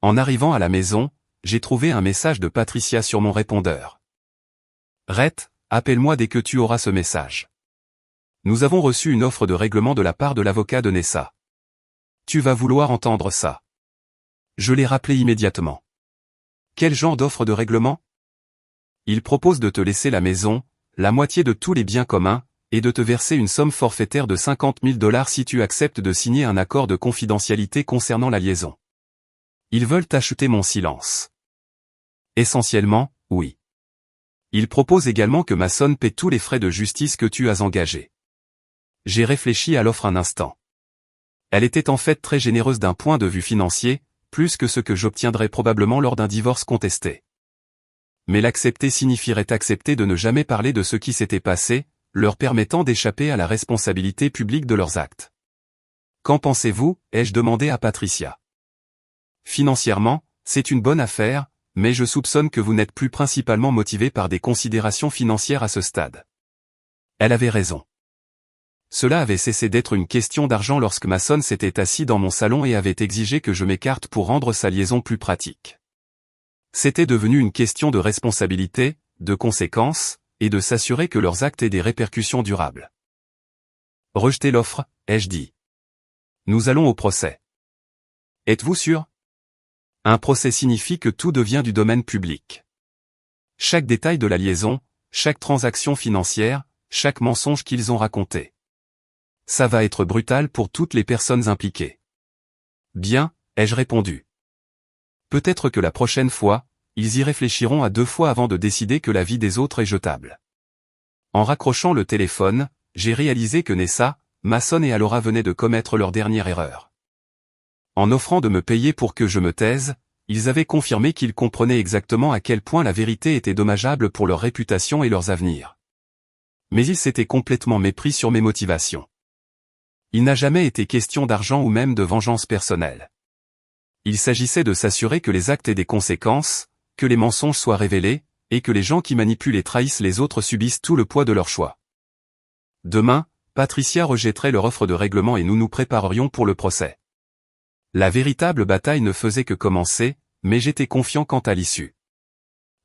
En arrivant à la maison, j'ai trouvé un message de Patricia sur mon répondeur. « Rhett, appelle-moi dès que tu auras ce message. Nous avons reçu une offre de règlement de la part de l'avocat de Nessa. Tu vas vouloir entendre ça. » Je l'ai rappelé immédiatement. « Quel genre d'offre de règlement ? » Il propose de te laisser la maison, la moitié de tous les biens communs, et de te verser une somme forfaitaire de $50 000 si tu acceptes de signer un accord de confidentialité concernant la liaison. Ils veulent acheter mon silence. Essentiellement, oui. Ils proposent également que Mason paie tous les frais de justice que tu as engagés. J'ai réfléchi à l'offre un instant. Elle était en fait très généreuse d'un point de vue financier, plus que ce que j'obtiendrais probablement lors d'un divorce contesté. Mais l'accepter signifierait accepter de ne jamais parler de ce qui s'était passé, leur permettant d'échapper à la responsabilité publique de leurs actes. « Qu'en pensez-vous » ai-je demandé à Patricia. « Financièrement, c'est une bonne affaire, mais je soupçonne que vous n'êtes plus principalement motivé par des considérations financières à ce stade. » Elle avait raison. Cela avait cessé d'être une question d'argent lorsque Mason s'était assis dans mon salon et avait exigé que je m'écarte pour rendre sa liaison plus pratique. C'était devenu une question de responsabilité, de conséquences, et de s'assurer que leurs actes aient des répercussions durables. « Rejetez l'offre » ai-je dit. « Nous allons au procès. » « Êtes-vous sûr ? Un procès signifie que tout devient du domaine public. Chaque détail de la liaison, chaque transaction financière, chaque mensonge qu'ils ont raconté. Ça va être brutal pour toutes les personnes impliquées. « Bien » ai-je répondu. « Peut-être que la prochaine fois, ils y réfléchiront à 2 fois avant de décider que la vie des autres est jetable. » En raccrochant le téléphone, j'ai réalisé que Nessa, Mason et Alora venaient de commettre leur dernière erreur. En offrant de me payer pour que je me taise, ils avaient confirmé qu'ils comprenaient exactement à quel point la vérité était dommageable pour leur réputation et leurs avenirs. Mais ils s'étaient complètement mépris sur mes motivations. Il n'a jamais été question d'argent ou même de vengeance personnelle. Il s'agissait de s'assurer que les actes aient des conséquences, que les mensonges soient révélés, et que les gens qui manipulent et trahissent les autres subissent tout le poids de leur choix. Demain, Patricia rejetterait leur offre de règlement et nous nous préparerions pour le procès. La véritable bataille ne faisait que commencer, mais j'étais confiant quant à l'issue.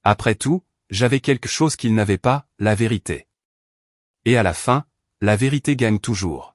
Après tout, j'avais quelque chose qu'ils n'avaient pas, la vérité. Et à la fin, la vérité gagne toujours.